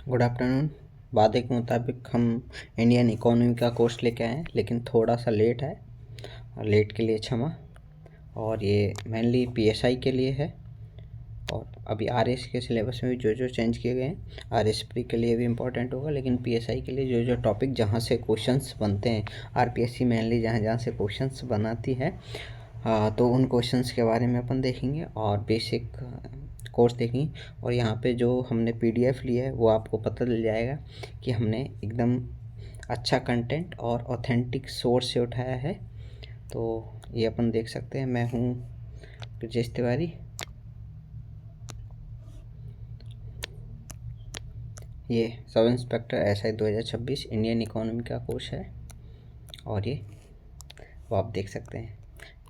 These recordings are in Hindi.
Good afternoon. वादे के मुताबिक हम इंडियन इकोनॉमी का कोर्स लेके आए हैं, लेकिन थोड़ा सा लेट है। लेट के लिए क्षमा। और ये मेनली पीएसआई के लिए है। और अभी आरएस के सिलेबस में भी जो जो चेंज किए गए हैं, आरएस प्री के लिए भी इम्पोर्टेंट होगा, लेकिन पीएसआई के लिए जो जो टॉपिक जहाँ से क्वेश्चंस बनते हैं, आरपीएससी मेनली जहाँ जहाँ से क्वेश्चंस बनाती है, तो उन क्वेश्चंस के बारे में अपन देखेंगे और बेसिक कोर्स देखेंगे। और यहाँ पे जो हमने पीडीएफ लिया है वो आपको पता चल जाएगा कि हमने एकदम अच्छा कंटेंट और ऑथेंटिक सोर्स से उठाया है। तो ये अपन देख सकते हैं। मैं हूँ ब्रजेश तिवारी। ये sub inspector SI 2026 Indian economy का कोर्स है। और ये वो आप देख सकते हैं,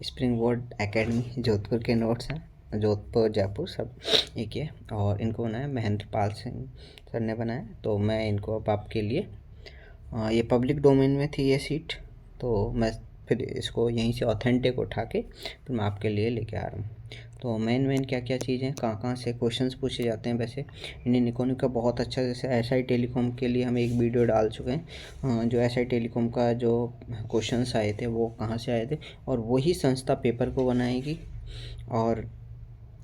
स्प्रिंग बोर्ड एकेडमी जोधपुर के नोट्स हैं। जोधपुर जयपुर सब एक है। और इनको बनाया महेंद्र पाल सिंह सर ने बनाया। तो मैं इनको अब आपके लिए ये पब्लिक डोमेन में थी ये सीट, तो मैं फिर इसको यहीं से ऑथेंटिक उठा के फिर मैं आपके लिए लेके आ रहा हूँ। तो मेन क्या क्या चीज़ें कहाँ कहाँ से क्वेश्चंस पूछे जाते हैं। वैसे इंडियन इकोनॉमी का बहुत अच्छा, जैसे एसआई टेलीकॉम के लिए हम एक वीडियो डाल चुके हैं। जो एसआई टेलीकॉम का जो क्वेश्चंस आए थे वो कहाँ से आए थे, और वही संस्था पेपर को बनाएगी, और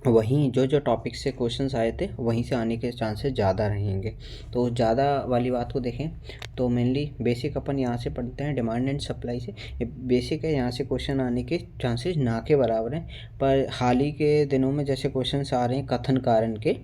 वहीं जो जो टॉपिक से क्वेश्चंस आए थे वहीं से आने के चांसेस ज़्यादा रहेंगे। तो ज़्यादा वाली बात को देखें तो मेनली बेसिक अपन यहाँ से पढ़ते हैं डिमांड एंड सप्लाई से। ये बेसिक है, यहाँ से क्वेश्चन आने के चांसेस ना के बराबर हैं। पर हाल ही के दिनों में जैसे क्वेश्चंस आ रहे हैं कथन कारण के,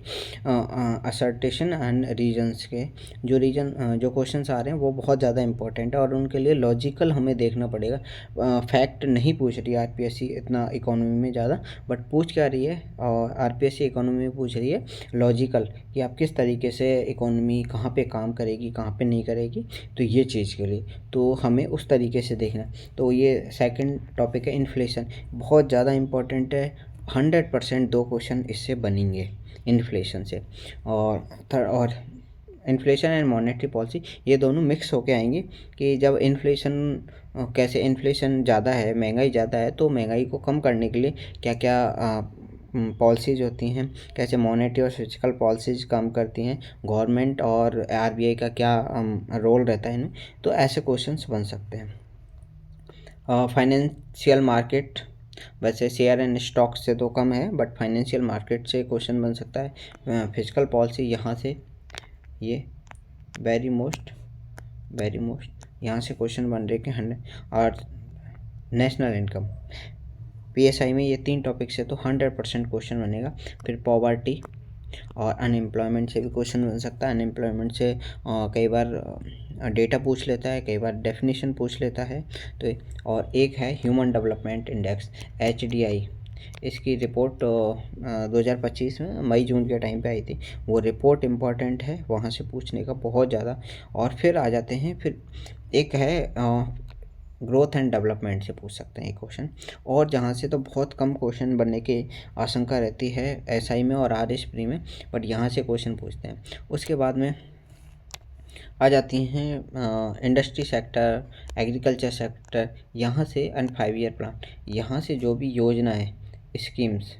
असर्टेशन एंड रीजन्स के, जो क्वेश्चंस आ रहे हैं वो बहुत ज़्यादा इंपॉर्टेंट है, और उनके लिए लॉजिकल हमें देखना पड़ेगा। फैक्ट नहीं पूछ रही आरपीएससी इतना इकोनॉमी में ज़्यादा, बट पूछ क्या रही है, और आरपीएससी इकोनॉमी में पूछ रही है लॉजिकल, कि आप किस तरीके से इकोनॉमी कहाँ पे काम करेगी कहाँ पे नहीं करेगी। तो ये चीज़ के लिए तो हमें उस तरीके से देखना। तो ये सेकंड टॉपिक है इन्फ्लेशन, बहुत ज़्यादा इम्पोर्टेंट है। 100% 2 क्वेश्चन इससे बनेंगे इन्फ्लेशन से। और इन्फ्लेशन एंड मॉनेटरी पॉलिसी, ये दोनों मिक्स होके आएंगे कि जब कैसे इन्फ्लेशन ज़्यादा है, महंगाई ज़्यादा है, तो महंगाई को कम करने के लिए क्या क्या पॉलिसीज़ होती हैं, कैसे मॉनेटरी और फिजिकल पॉलिसीज काम करती हैं, गवर्नमेंट और आरबीआई का क्या रोल रहता है इनमें। तो ऐसे क्वेश्चंस बन सकते हैं। फाइनेंशियल मार्केट, वैसे शेयर एंड स्टॉक से तो कम है, बट फाइनेंशियल मार्केट से क्वेश्चन बन सकता है। फिजिकल पॉलिसी यहाँ से, ये वेरी मोस्ट यहाँ से क्वेश्चन बन रहे हैं 100। और नेशनल इनकम, पीएसआई में ये 3 टॉपिक से तो 100% क्वेश्चन बनेगा। फिर पॉवर्टी और अनएम्प्लॉयमेंट से भी क्वेश्चन बन सकता है। अनएम्प्लॉयमेंट से कई बार डेटा पूछ लेता है, कई बार डेफिनेशन पूछ लेता है। तो और एक है ह्यूमन डेवलपमेंट इंडेक्स, एचडीआई। इसकी रिपोर्ट 2025 में मई जून के टाइम पे आई थी। वो रिपोर्ट इम्पॉर्टेंट है, वहाँ से पूछने का बहुत ज़्यादा। और फिर आ जाते हैं, फिर एक है ग्रोथ एंड डेवलपमेंट से पूछ सकते हैं एक क्वेश्चन, और जहाँ से तो बहुत कम क्वेश्चन बनने की आशंका रहती है एसआई में और आरएस प्री में, बट यहाँ से क्वेश्चन पूछते हैं। उसके बाद में आ जाती हैं इंडस्ट्री सेक्टर, एग्रीकल्चर सेक्टर, यहाँ से एंड 5 ईयर प्लान, यहाँ से जो भी योजना है, स्कीम्स,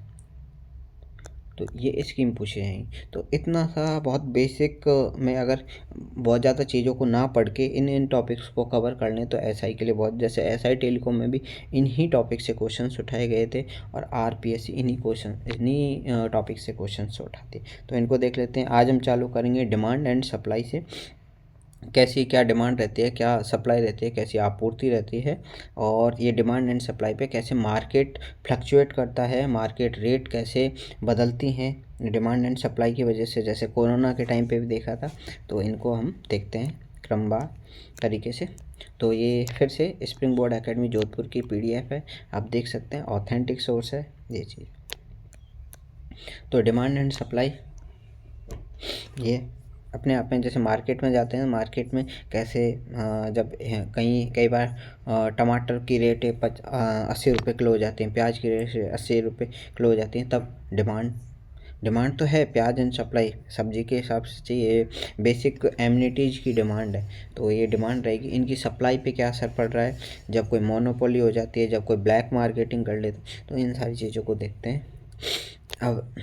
तो ये स्कीम पूछे जाएंगी। तो इतना सा बहुत बेसिक में अगर बहुत ज़्यादा चीज़ों को ना पढ़ के इन टॉपिक्स को कवर कर लें तो एसआई के लिए बहुत, जैसे एसआई टेलीकॉम में भी इन्हीं टॉपिक से क्वेश्चंस उठाए गए थे, और आरपीएससी इन्हीं टॉपिक से क्वेश्चंस उठाते। तो इनको देख लेते हैं। आज हम चालू करेंगे डिमांड एंड सप्लाई से। कैसी क्या डिमांड रहती है, क्या सप्लाई रहती है, कैसी आपूर्ति रहती है, और ये डिमांड एंड सप्लाई पे कैसे मार्केट फ्लक्चुएट करता है, मार्केट रेट कैसे बदलती हैं डिमांड एंड सप्लाई की वजह से, जैसे कोरोना के टाइम पे भी देखा था। तो इनको हम देखते हैं क्रमवार तरीके से। तो ये फिर से स्प्रिंग बोर्ड एकेडमी जोधपुर की पीडीएफ है, आप देख सकते हैं, ऑथेंटिक सोर्स है ये चीज़। तो डिमांड एंड सप्लाई ये अपने आप में, जैसे मार्केट में जाते हैं, मार्केट में कैसे जब कई बार टमाटर की रेट 80 रुपये किलो हो जाती हैं, प्याज की रेट 80 रुपये किलो हो जाती हैं, तब डिमांड तो है प्याज एंड सप्लाई, सब्जी के हिसाब से चाहिए, बेसिक एमिनिटीज़ की डिमांड है। तो ये डिमांड रहेगी। इनकी सप्लाई पे क्या असर पड़ रहा है जब कोई मोनोपोली हो जाती है, जब कोई ब्लैक मार्केटिंग कर लेता है। तो इन सारी चीज़ों को देखते हैं। अब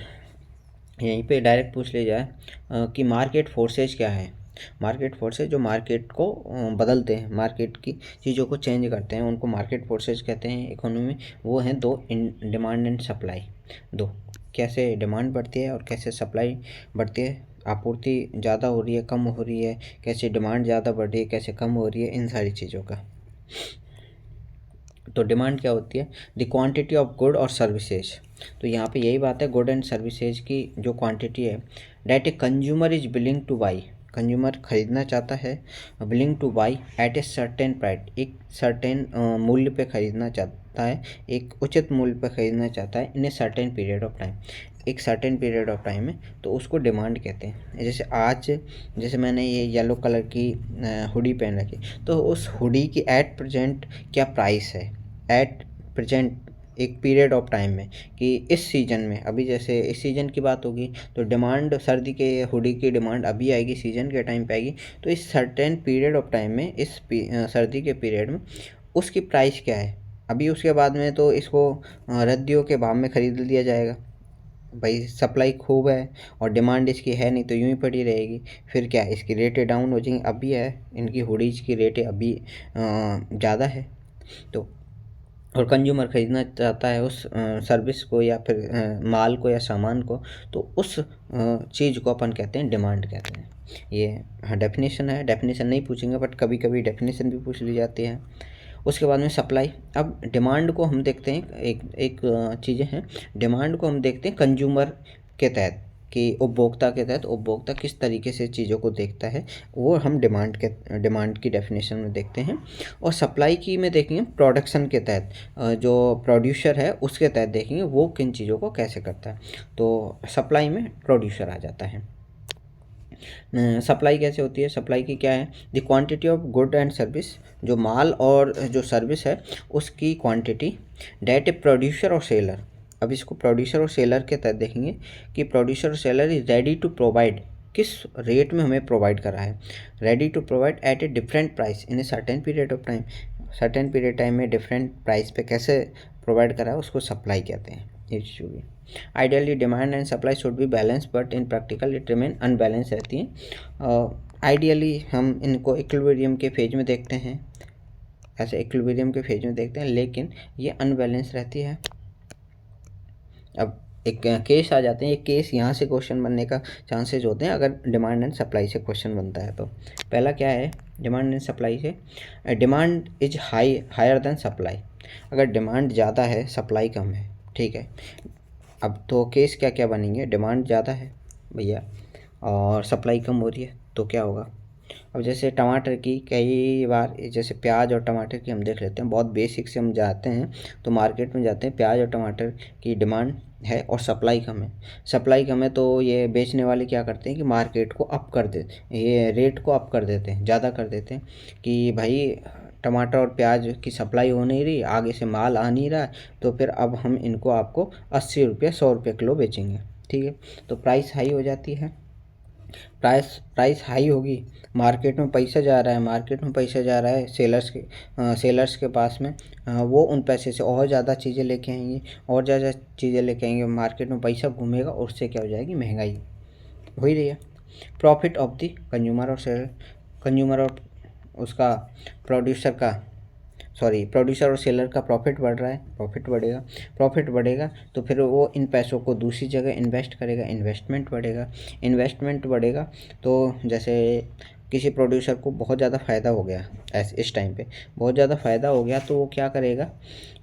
यहीं पे डायरेक्ट पूछ लिया जाए कि मार्केट फोर्सेज क्या है। मार्केट फोर्सेज जो मार्केट को बदलते हैं, मार्केट की चीज़ों को चेंज करते हैं, उनको मार्केट फोर्सेज कहते हैं इकोनॉमी में। वो हैं दो, डिमांड एंड सप्लाई। दो, कैसे डिमांड बढ़ती है और कैसे सप्लाई बढ़ती है, आपूर्ति ज़्यादा हो रही है कम हो रही है, कैसे डिमांड ज़्यादा बढ़ रही है कैसे कम हो रही है, इन सारी चीज़ों का। तो डिमांड क्या होती है, द क्वांटिटी ऑफ गुड और सर्विसेज। तो यहाँ पे यही बात है, गुड एंड सर्विसेज की जो क्वांटिटी है, that a consumer is willing to buy, consumer खरीदना चाहता है, willing to buy at a certain price, एक सर्टेन मूल्य पे खरीदना चाहता है, एक उचित मूल्य पे खरीदना चाहता है, in a certain period of time, एक सर्टेन पीरियड ऑफ टाइम है, तो उसको डिमांड कहते हैं। जैसे आज, जैसे मैंने ये येलो कलर की हुडी पहन रखी, तो उस हुडी की एट प्रेजेंट क्या प्राइस है, एट प्रेजेंट एक पीरियड ऑफ टाइम में, कि इस सीज़न में, अभी जैसे इस सीज़न की बात होगी तो डिमांड, सर्दी के हुडी की डिमांड अभी आएगी, सीज़न के टाइम पे आएगी, तो इस सर्टेन पीरियड ऑफ टाइम में, इस सर्दी के पीरियड में उसकी प्राइस क्या है। अभी उसके बाद में तो इसको रद्दियों के भाव में ख़रीद लिया जाएगा, भाई सप्लाई खूब है और डिमांड इसकी है नहीं, तो यूँ ही पड़ी रहेगी, फिर क्या इसकी रेटें डाउन हो जाएंगी। अभी है इनकी हुडीज की रेटें अभी ज़्यादा है, तो और कंज्यूमर ख़रीदना चाहता है उस सर्विस को या फिर माल को या सामान को, तो उस चीज़ को अपन कहते हैं डिमांड कहते हैं। ये हाँ डेफिनेशन है, डेफिनेशन नहीं पूछेंगे बट कभी कभी डेफिनेशन भी पूछ ली जाती है। उसके बाद में सप्लाई। अब डिमांड को हम देखते हैं, एक चीज़ें हैं, डिमांड को हम देखते हैं कंज्यूमर के तहत, कि उपभोक्ता के तहत उपभोक्ता किस तरीके से चीज़ों को देखता है, वो हम डिमांड की डेफिनेशन में देखते हैं। और सप्लाई की में देखेंगे प्रोडक्शन के तहत, जो प्रोड्यूसर है उसके तहत देखेंगे वो किन चीज़ों को कैसे करता है, तो सप्लाई में प्रोड्यूसर आ जाता है। सप्लाई कैसे होती है, सप्लाई की क्या है, the quantity of good and service, जो माल और जो सर्विस है उसकी क्वांटिटी, डेट ए प्रोड्यूसर और सेलर। अब इसको प्रोड्यूसर और सेलर के तहत देखेंगे कि प्रोड्यूसर और seller is ready to provide, किस रेट में हमें प्रोवाइड कर रहा है, ready to provide at a different price in a certain period of time, certain period time में डिफरेंट प्राइस पे कैसे प्रोवाइड करा है उसको सप्लाई कहते हैं। ये चीज़ होगी। Ideally demand and supply should be balance, but in practical it remain unbalance रहती हैं। आइडियली हम इनको इक्विलिब्रियम के फेज में देखते हैं, ऐसे इक्विलिब्रियम के फेज में देखते हैं, लेकिन ये अनबैलेंस रहती है। अब एक केस आ जाते हैं, एक केस यहाँ से क्वेश्चन बनने का चांसेस होते हैं अगर डिमांड एंड सप्लाई से क्वेश्चन बनता है तो। पहला क्या है, डिमांड एंड सप्लाई से, demand is higher than supply, अगर डिमांड ज़्यादा है सप्लाई कम है, ठीक है। अब तो केस क्या क्या बनेंगे, डिमांड ज़्यादा है भैया और सप्लाई कम हो रही है, तो क्या होगा। अब जैसे टमाटर की, कई बार जैसे प्याज और टमाटर की हम देख लेते हैं, बहुत बेसिक से हम जाते हैं तो मार्केट में जाते हैं, प्याज और टमाटर की डिमांड है और सप्लाई कम है, सप्लाई कम है, तो ये बेचने वाले क्या करते हैं कि मार्केट को अप कर देते, ये रेट को अप कर देते हैं, ज़्यादा कर देते हैं कि भाई टमाटर और प्याज की सप्लाई हो नहीं रही, आगे से माल आ नहीं रहा, तो फिर अब हम इनको आपको 80 रुपये 100 रुपये किलो बेचेंगे, ठीक है। तो प्राइस हाई हो जाती है, प्राइस हाई होगी, मार्केट में पैसा जा रहा है, मार्केट में पैसा जा रहा है सेलर्स के पास में, वो उन पैसे से और ज़्यादा चीज़ें लेके आएंगे, और ज़्यादा चीज़ें लेके आएंगे, मार्केट में पैसा घूमेगा और उससे क्या हो जाएगी, महंगाई हो ही रही है। प्रॉफिट ऑफ द कंज्यूमर और सेलर, कंज्यूमर और उसका प्रोड्यूसर और सेलर का प्रॉफिट बढ़ रहा है, प्रॉफिट बढ़ेगा तो फिर वो इन पैसों को दूसरी जगह इन्वेस्ट करेगा, इन्वेस्टमेंट बढ़ेगा तो जैसे किसी प्रोड्यूसर को बहुत ज़्यादा फ़ायदा हो गया, ऐसे इस टाइम पे बहुत ज़्यादा फ़ायदा हो गया, तो वो क्या करेगा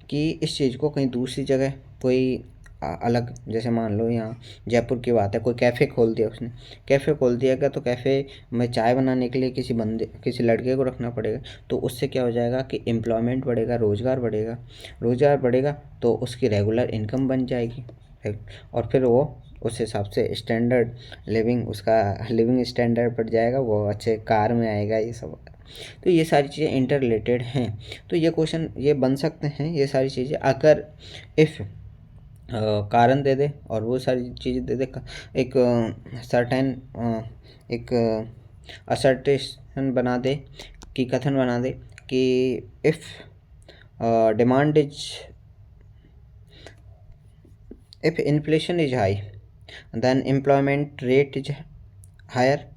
कि इस चीज़ को कहीं दूसरी जगह, कोई अलग, जैसे मान लो यहाँ जयपुर की बात है, कोई कैफ़े खोल दिया उसने, कैफ़े खोल दिया गया तो कैफ़े में चाय बनाने के लिए किसी लड़के को रखना पड़ेगा, तो उससे क्या हो जाएगा कि एम्प्लॉयमेंट बढ़ेगा, रोज़गार बढ़ेगा तो उसकी रेगुलर इनकम बन जाएगी, और फिर वो उस हिसाब से स्टैंडर्ड उसका लिविंग स्टैंडर्ड बढ़ जाएगा, वो अच्छे कार में आएगा, ये सब। तो ये सारी चीज़ें इंटर रिलेटेड हैं, तो ये क्वेश्चन ये बन सकते हैं, ये सारी चीज़ें अगर इफ़ कारण दे दे और वो सारी चीज़ें दे दे, एक सर्टेन एक असर्टेशन बना दे, कि कथन बना दे कि if demand is, if inflation is high, then employment rate is higher,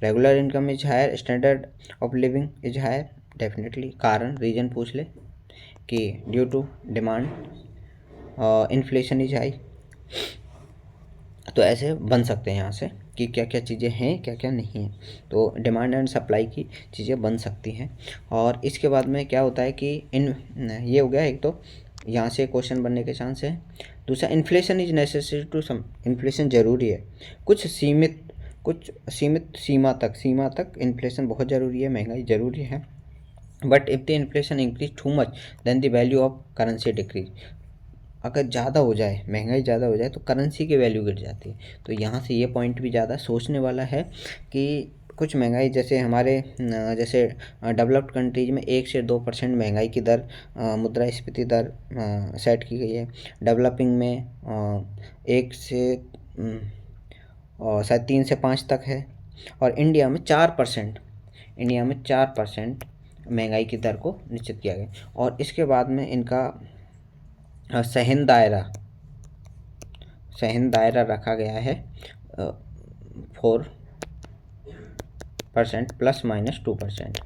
regular income is higher, standard of living is higher. Definitely कारण रीजन पूछ ले कि due to demand inflation is high, तो ऐसे बन सकते हैं यहाँ से कि क्या क्या चीज़ें हैं क्या क्या नहीं है। तो डिमांड एंड सप्लाई की चीज़ें बन सकती हैं। और इसके बाद में क्या होता है कि ये हो गया एक, तो यहाँ से क्वेश्चन बनने के चांस है। दूसरा, inflation is necessary to some, inflation ज़रूरी है कुछ सीमित सीमा तक इन्फ्लेशन बहुत ज़रूरी है, महंगाई ज़रूरी है। But if the inflation increase too much then the value of currency decrease, अगर ज़्यादा हो जाए, महंगाई ज़्यादा हो जाए तो करेंसी की वैल्यू गिर जाती है। तो यहाँ से ये पॉइंट भी ज़्यादा सोचने वाला है कि कुछ महंगाई, जैसे हमारे जैसे डेवलप्ड कंट्रीज में 1 से 2% महंगाई की दर, मुद्रास्फीति दर सेट की गई है। डेवलपिंग में 1 से शायद 3 से 5 तक है। और इंडिया में 4%, महंगाई की दर को निश्चित किया गया। और इसके बाद में इनका सहन दायरा रखा गया है 4% ±2%।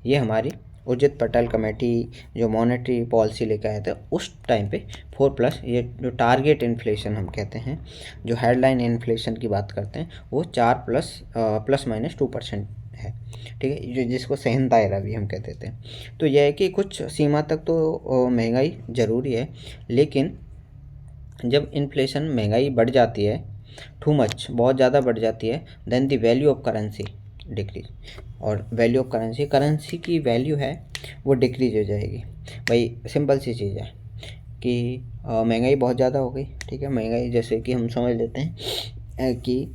ये हमारी उर्जित पटेल कमेटी जो मॉनेटरी पॉलिसी लेकर आए थे उस टाइम पे 4+, ये जो टारगेट इन्फ्लेशन हम कहते हैं, जो हेडलाइन इन्फ्लेशन की बात करते हैं, वो 4+ ±2% है। ठीक है, जो जिसको सहन दायरा भी हम कह देते हैं। तो यह है कि कुछ सीमा तक तो महंगाई ज़रूरी है, लेकिन जब इन्फ्लेशन, महंगाई बढ़ जाती है टू मच, बहुत ज़्यादा बढ़ जाती है, then the value of currency decrease, और वैल्यू ऑफ करेंसी की वैल्यू है वो डिक्रीज हो जाएगी। भाई सिंपल सी चीज़ है कि महंगाई बहुत ज़्यादा हो गई। ठीक है, महंगाई जैसे कि हम समझ लेते हैं कि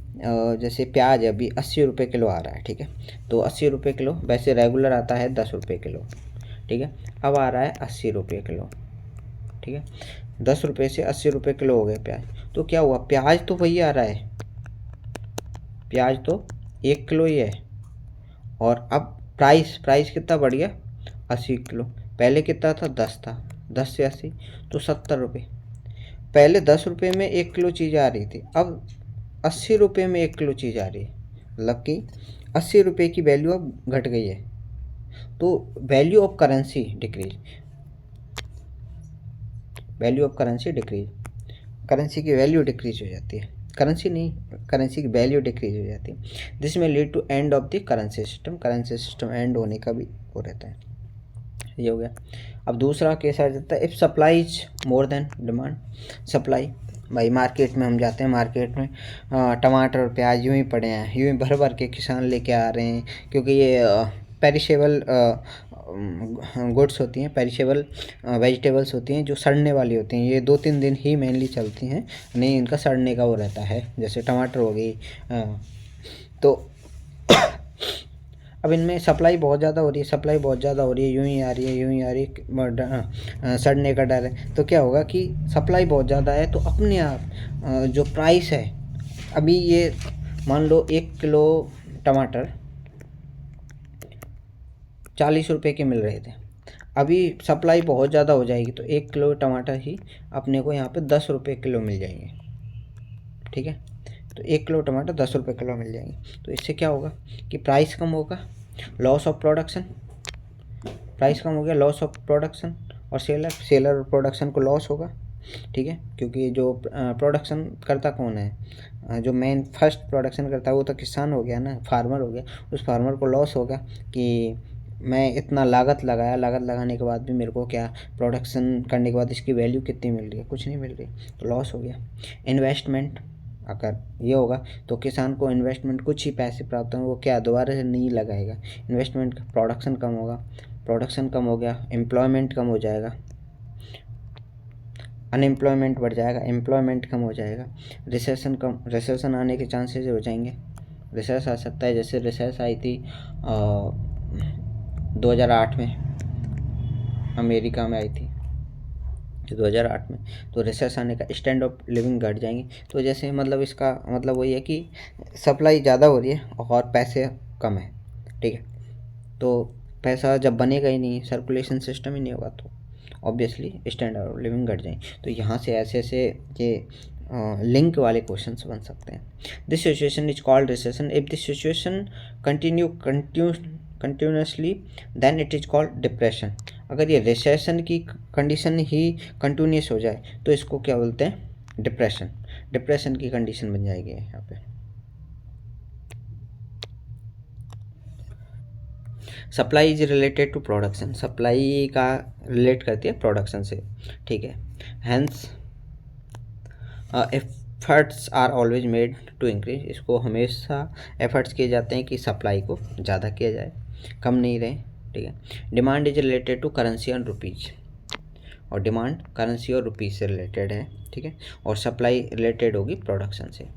जैसे प्याज अभी 80 रुपये किलो आ रहा है। ठीक है, तो 80 रुपये किलो, वैसे रेगुलर आता है 10 रुपये किलो। ठीक है, अब आ रहा है 80 रुपये किलो। ठीक है, 10 रुपये से 80 रुपये किलो हो गए प्याज। तो क्या हुआ, प्याज तो वही आ रहा है, प्याज तो 1 किलो ही है। और अब प्राइस कितना बढ़ गया, 80 किलो। पहले कितना था, 10 था, 10 से 80 तो 70 रुपये। पहले 10 रुपये में 1 किलो चीज़ आ रही थी, अब 80 रुपये में 1 किलो चीज़ आ रही है। मतलब कि 80 रुपये की वैल्यू अब घट गई है। तो value of currency decrease, currency की वैल्यू डिक्रीज हो जाती है, करेंसी की वैल्यू डिक्रीज हो जाती है। This may lead to end of the currency system end होने का भी वो रहता है। ये हो गया। अब दूसरा केस आ जाता है if supply is more than demand. Supply, भाई मार्केट में हम जाते हैं, मार्केट में टमाटर और प्याज यूँ ही पड़े हैं, यूँ ही भर भर के किसान लेके आ रहे हैं, क्योंकि ये पेरिशेबल गुड्स होती हैं, पेरिशेबल वेजिटेबल्स होती हैं जो सड़ने वाली होती हैं। ये 2-3 दिन ही मेनली चलती हैं, नहीं इनका सड़ने का वो रहता है। जैसे टमाटर हो गई, तो अब इनमें सप्लाई बहुत ज़्यादा हो रही है, यूँ ही आ रही है, सड़ने का डर है। तो क्या होगा कि सप्लाई बहुत ज़्यादा है तो अपने आप जो प्राइस है, अभी ये मान लो 1 किलो टमाटर 40 रुपये के मिल रहे थे, अभी सप्लाई बहुत ज़्यादा हो जाएगी तो 1 किलो टमाटर ही अपने को यहाँ पे 10 रुपये किलो मिल जाएंगे। ठीक है, तो 1 किलो टमाटर 10 रुपये किलो मिल जाएंगे। तो इससे क्या होगा कि प्राइस कम होगा, लॉस ऑफ प्रोडक्शन, प्राइस कम हो गया, लॉस ऑफ प्रोडक्शन, और सेलर और प्रोडक्शन को लॉस होगा। ठीक है, क्योंकि जो प्रोडक्शन करता कौन है, जो मेन फर्स्ट प्रोडक्शन करता है वो तो किसान हो गया ना, फार्मर हो गया। उस फार्मर को लॉस होगा कि मैं इतना लागत लगाया, लागत लगाने के बाद भी मेरे को क्या, प्रोडक्शन करने के बाद इसकी वैल्यू कितनी मिल रही है, कुछ नहीं मिल रही, तो लॉस हो गया। इन्वेस्टमेंट, अगर ये होगा तो किसान को इन्वेस्टमेंट कुछ ही पैसे प्राप्त होंगे, वो क्या दोबारा से नहीं लगाएगा इन्वेस्टमेंट, प्रोडक्शन कम हो गया, एम्प्लॉयमेंट कम हो जाएगा, अनएम्प्लॉयमेंट बढ़ जाएगा, एम्प्लॉयमेंट कम हो जाएगा, रिसेशन आने के चांसेस हो जाएंगे, रिसेस आ सकता है। जैसे रिसेस आई थी 2008 में, अमेरिका में आई थी 2008 में, तो रिसेस आने का, स्टैंड ऑफ लिविंग घट जाएंगे। तो जैसे मतलब इसका मतलब वही है कि सप्लाई ज़्यादा हो रही है और पैसे कम है। ठीक है, तो पैसा जब बनेगा ही नहीं, सर्कुलेशन सिस्टम ही नहीं होगा, तो ऑब्वियसली स्टैंडर्ड ऑफ लिविंग घट जाएंगे। तो यहाँ से ऐसे ये लिंक वाले क्वेश्चंस बन सकते हैं। This situation is called recession. If this situation continuously then it is called depression. अगर ये रिसेशन की कंडीशन ही कंटिन्यूस हो जाए तो इसको क्या बोलते हैं, डिप्रेशन। डिप्रेशन की कंडीशन बन जाएगी यहाँ पे। Supply is related to production. Supply का रिलेट करती है प्रोडक्शन से, ठीक है। Hence efforts are always made to increase. इसको हमेशा एफर्ट्स किए जाते हैं कि सप्लाई को ज़्यादा किया जाए, कम नहीं रहे, ठीक है। Demand is related to currency and rupees, और डिमांड करेंसी और रुपीज़ से रिलेटेड है, ठीक है। और सप्लाई रिलेटेड होगी प्रोडक्शन से।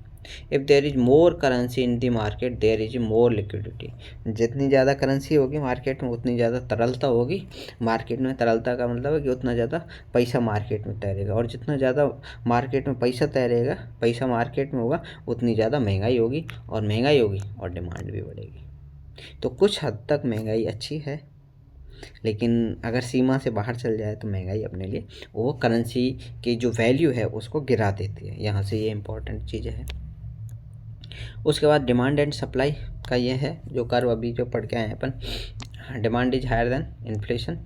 If there is more currency in the market there is more liquidity. जितनी ज़्यादा करेंसी होगी मार्केट में उतनी ज़्यादा तरलता होगी मार्केट में। तरलता का मतलब है कि उतना ज़्यादा पैसा मार्केट में तैरेगा, और जितना ज़्यादा मार्केट में पैसा तैरेगा, पैसा मार्केट में होगा, उतनी ज़्यादा महंगाई होगी, और महंगाई होगी और डिमांड भी बढ़ेगी। तो कुछ हद तक महंगाई अच्छी है, लेकिन अगर सीमा से बाहर चल जाए तो महंगाई अपने लिए वो करेंसी की जो वैल्यू है उसको गिरा देती है। यहाँ से ये इम्पोर्टेंट चीज़ें हैं। उसके बाद डिमांड एंड सप्लाई का ये है जो कर्व अभी जो पढ़ के आए हैं अपन। Demand is higher than inflation.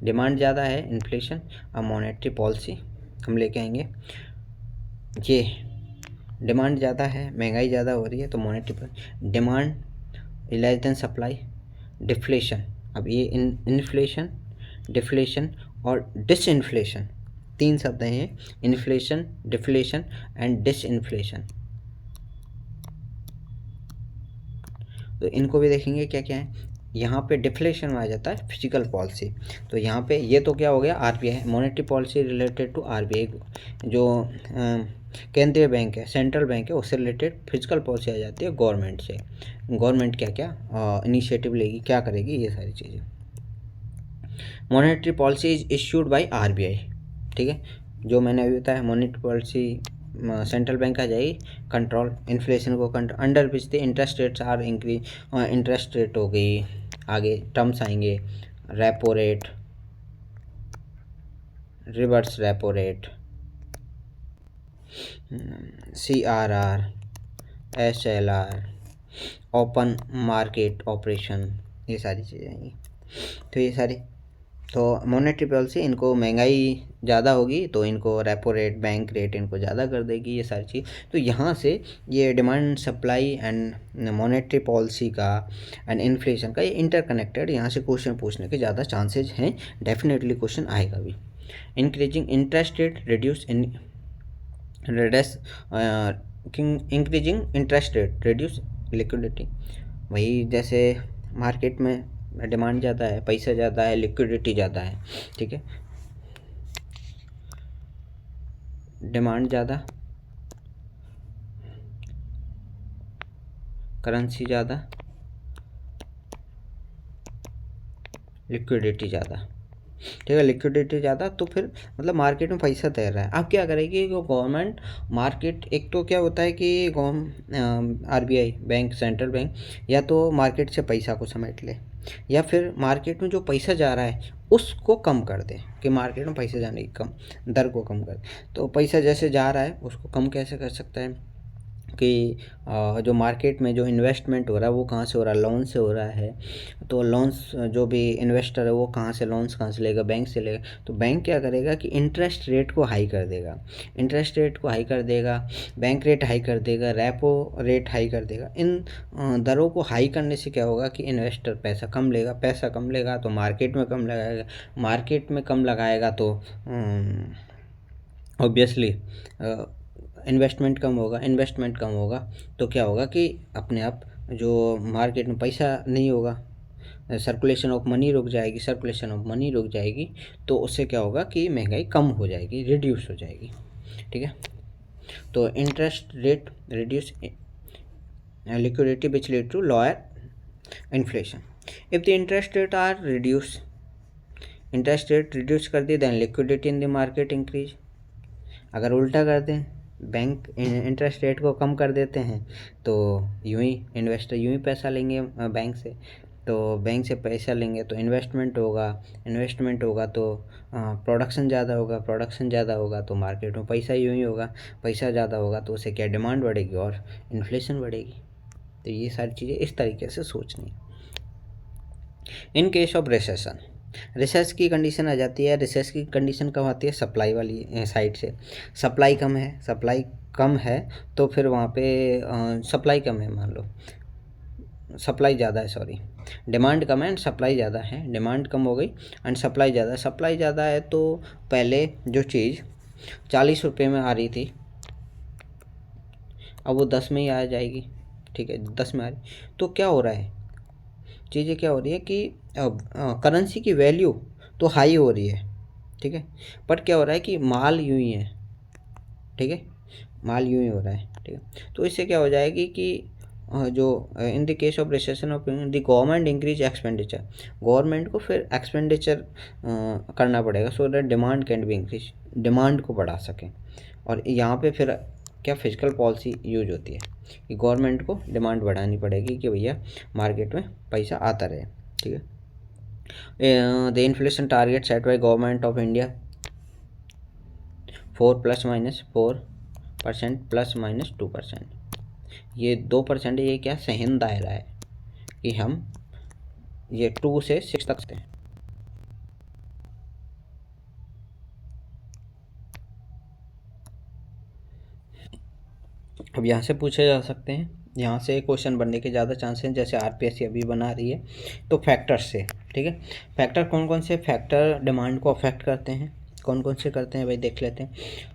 Demand ज़्यादा है, इन्फ्लेशन, और मॉनेटरी पॉलिसी हम लेके आएंगे। ये डिमांड ज़्यादा है, महंगाई ज़्यादा हो रही है, तो monetary demand less than supply, deflation. अब ये इन्फ्लेशन, डिफ्लेशन और डिसइन्फ्लेशन, 3 शब्द हैं, इन्फ्लेशन, डिफ्लेशन एंड डिसइन्फ्लेशन। तो इनको भी देखेंगे क्या क्या है। यहाँ पे डिफ्लेशन में आ जाता है फिजिकल पॉलिसी। तो यहाँ पे ये तो क्या हो गया, RBI, monetary policy related to RBI, जो केंद्रीय बैंक है, सेंट्रल बैंक है, उससे रिलेटेड फिजिकल पॉलिसी आ जाती है गवर्नमेंट से। गवर्नमेंट क्या क्या इनिशिएटिव लेगी, क्या करेगी, ये सारी चीज़ें। Monetary policy is issued by RBI, ठीक है। जो मैंने अभी बताया, मॉनेटरी पॉलिसी सेंट्रल बैंक आ जाएगी, कंट्रोल इन्फ्लेशन को, control under which the interest rates are increase. Interest rate हो गई, आगे टर्म्स आएंगे, repo rate, reverse repo rate, CRR, SLR, open market operation, ये सारी चीज़ें आएंगी। तो ये सारी, तो मॉनेटरी पॉलिसी, इनको महंगाई ज़्यादा होगी तो इनको रेपो रेट, बैंक रेट इनको ज़्यादा कर देगी, ये सारी चीज़। तो यहाँ से ये demand, supply and monetary policy का एंड इन्फ्लेशन का ये इंटरकनेक्टेड, यहाँ से क्वेश्चन पूछने के ज़्यादा चांसेज हैं, डेफिनेटली क्वेश्चन आएगा भी। Increasing interest rate reduce increasing interest rate reduce liquidity. वही जैसे मार्केट में डिमांड ज़्यादा है, पैसा ज़्यादा है, लिक्विडिटी ज़्यादा है, ठीक है। डिमांड ज़्यादा, करेंसी ज़्यादा, लिक्विडिटी ज़्यादा, ठीक है। लिक्विडिटी ज़्यादा तो फिर मतलब मार्केट में पैसा तैर रहा है। अब क्या करेगी गवर्नमेंट, मार्केट, एक तो क्या होता है कि आरबीआई बैंक, सेंट्रल बैंक, या तो मार्केट से पैसा को समेट ले, या फिर मार्केट में जो पैसा जा रहा है उसको कम कर दे, कि मार्केट में पैसा जाने की कम दर को कम कर। तो पैसा जैसे जा रहा है उसको कम कैसे कर सकता है कि जो मार्केट में जो इन्वेस्टमेंट हो रहा है वो कहाँ से हो रहा है, लोन से हो रहा है। तो लोन्स, जो भी इन्वेस्टर है वो कहाँ से, लोन्स कहाँ से लेगा, बैंक से लेगा। तो बैंक क्या करेगा कि इंटरेस्ट रेट को हाई कर देगा, इंटरेस्ट रेट को हाई कर देगा, बैंक रेट हाई कर देगा, रेपो रेट हाई कर देगा। इन दरों को हाई करने से क्या होगा कि इन्वेस्टर पैसा कम लेगा, पैसा कम लेगा तो मार्केट में कम लगाएगा, मार्केट में कम लगाएगा तो ऑब्वियसली इन्वेस्टमेंट कम होगा, इन्वेस्टमेंट कम होगा तो क्या होगा कि अपने आप जो मार्केट में पैसा नहीं होगा, सर्कुलेशन ऑफ मनी रुक जाएगी, सर्कुलेशन ऑफ मनी रुक जाएगी, तो उससे क्या होगा कि महंगाई कम हो जाएगी, रिड्यूस हो जाएगी, ठीक है। तो interest rate reduce liquidity which lead to lower inflation. If the interest rate are reduce, interest rate reduce कर दी then liquidity in the market increase. अगर उल्टा कर दें, बैंक इंटरेस्ट रेट को कम कर देते हैं तो यूं ही इन्वेस्टर यूं ही पैसा लेंगे बैंक से, तो बैंक से पैसा लेंगे तो इन्वेस्टमेंट होगा तो प्रोडक्शन ज़्यादा होगा, प्रोडक्शन ज़्यादा होगा तो मार्केट में पैसा यूँ ही होगा, पैसा ज़्यादा होगा तो उससे क्या डिमांड बढ़ेगी और इन्फ्लेशन बढ़ेगी। तो ये सारी चीज़ें इस तरीके से सोचनी। In case of recession, research की कंडीशन आ जाती है। रिसर्च की कंडीशन कब आती है? सप्लाई वाली साइड से। सप्लाई कम है तो फिर वहाँ पे सप्लाई कम है, मान लो सप्लाई ज़्यादा है, सॉरी डिमांड कम है एंड सप्लाई ज़्यादा है। डिमांड कम हो गई एंड सप्लाई ज़्यादा है। सप्लाई ज़्यादा है तो पहले जो चीज़ 40 रुपये में आ रही थी अब वो 10 में ही आ जाएगी, ठीक है, 10 में आ रही। तो क्या हो रहा है, चीज़ें क्या हो रही है कि करेंसी की वैल्यू तो हाई हो रही है, ठीक है, बट क्या हो रहा है कि माल यूँ ही है, ठीक है, माल यूँ ही हो रहा है, ठीक है। तो इससे क्या हो जाएगी कि जो in the case of recession of the government increase expenditure, government को फिर एक्सपेंडिचर करना पड़ेगा so that demand can be increase, demand को बढ़ा सकें। और यहाँ पे फिर क्या फिजिकल पॉलिसी यूज होती है कि गवर्नमेंट को डिमांड बढ़ानी पड़ेगी कि भैया मार्केट में पैसा आता रहे, ठीक है। The inflation target set by government of India 4% ± 2%। ये 2% ये क्या सहन दायरा है कि हम ये 2 से 6 तक हैं। अब यहाँ से पूछे जा सकते हैं, यहाँ से क्वेश्चन बनने के ज़्यादा चांसेस हैं, जैसे आरपीएससी अभी बना रही है तो फैक्टर्स से, ठीक है। फैक्टर कौन कौन से फैक्टर डिमांड को अफेक्ट करते हैं, कौन कौन से करते हैं भाई देख लेते हैं।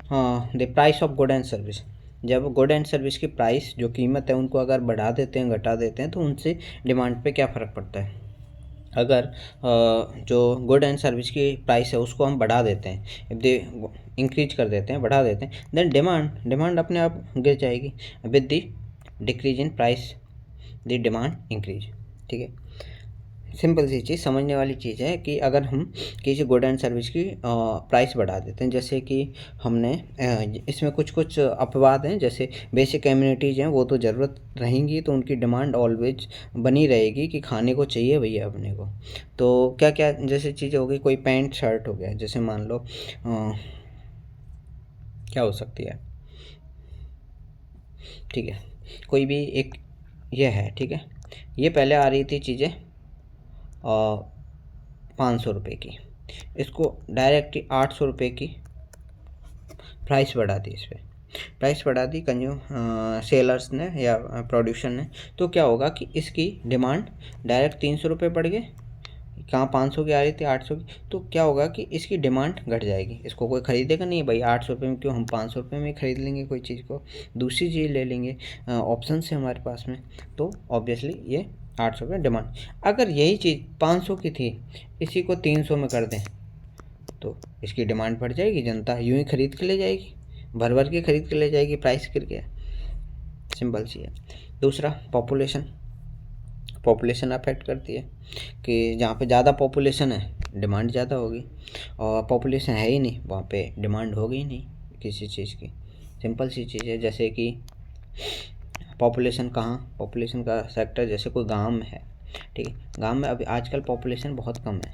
हाँ, the price of good and service, जब गुड एंड सर्विस की प्राइस जो कीमत है उनको अगर बढ़ा देते हैं घटा देते हैं तो उनसे डिमांड पे क्या फ़र्क पड़ता है। अगर जो गुड एंड सर्विस की प्राइस है उसको हम बढ़ा देते हैं, इफ दे इंक्रीज कर देते हैं, बढ़ा देते हैं, देन डिमांड अपने आप गिर जाएगी। With the decrease in price the demand increase, ठीक है। सिंपल सी चीज़, समझने वाली चीज़ है कि अगर हम किसी गुड एंड सर्विस की प्राइस बढ़ा देते हैं, जैसे कि हमने इसमें कुछ अपवाद हैं, जैसे बेसिक कम्युनिटीज़ हैं वो तो ज़रूरत रहेंगी तो उनकी डिमांड ऑलवेज बनी रहेगी कि खाने को चाहिए भैया अपने को। तो क्या क्या जैसे चीज़ें हो गई, कोई पैंट शर्ट हो गया, जैसे मान लो क्या हो सकती है, ठीक है, कोई भी एक ये है, ठीक है, ये पहले आ रही थी चीज़ें 500 रुपये की, इसको डायरेक्ट 800 रुपये की प्राइस बढ़ा दी, इस पर प्राइस बढ़ा दी सेलर्स ने या प्रोड्यूसर ने। तो क्या होगा कि इसकी डिमांड डायरेक्ट 300 रुपये बढ़ गए, कहाँ 500 की आ रही थी 800 की, तो क्या होगा कि इसकी डिमांड घट जाएगी, इसको कोई ख़रीदेगा नहीं भाई, 800 रुपये में क्यों, हम 500 रुपये में ख़रीद लेंगे कोई चीज़ को, दूसरी चीज़ ले लेंगे, ऑप्शन है हमारे पास में, तो ऑब्वियसली ये 800 रुपये डिमांड। अगर यही चीज़ 500 की थी इसी को 300 में कर दें तो इसकी डिमांड बढ़ जाएगी, जनता यूँ ही खरीद के ले जाएगी, भर भर के खरीद के ले जाएगी, प्राइस गिर गया, सिंपल सी है। दूसरा पॉपुलेशन अफेक्ट करती है कि जहाँ पे ज़्यादा पॉपुलेशन है डिमांड ज़्यादा होगी, और पॉपुलेशन है ही नहीं वहाँ पे डिमांड होगी ही नहीं किसी चीज़ की, सिंपल सी चीज़ है। जैसे कि पॉपुलेशन का सेक्टर, जैसे कोई गांव में है, ठीक है, गांव में अभी आजकल पॉपुलेशन बहुत कम है,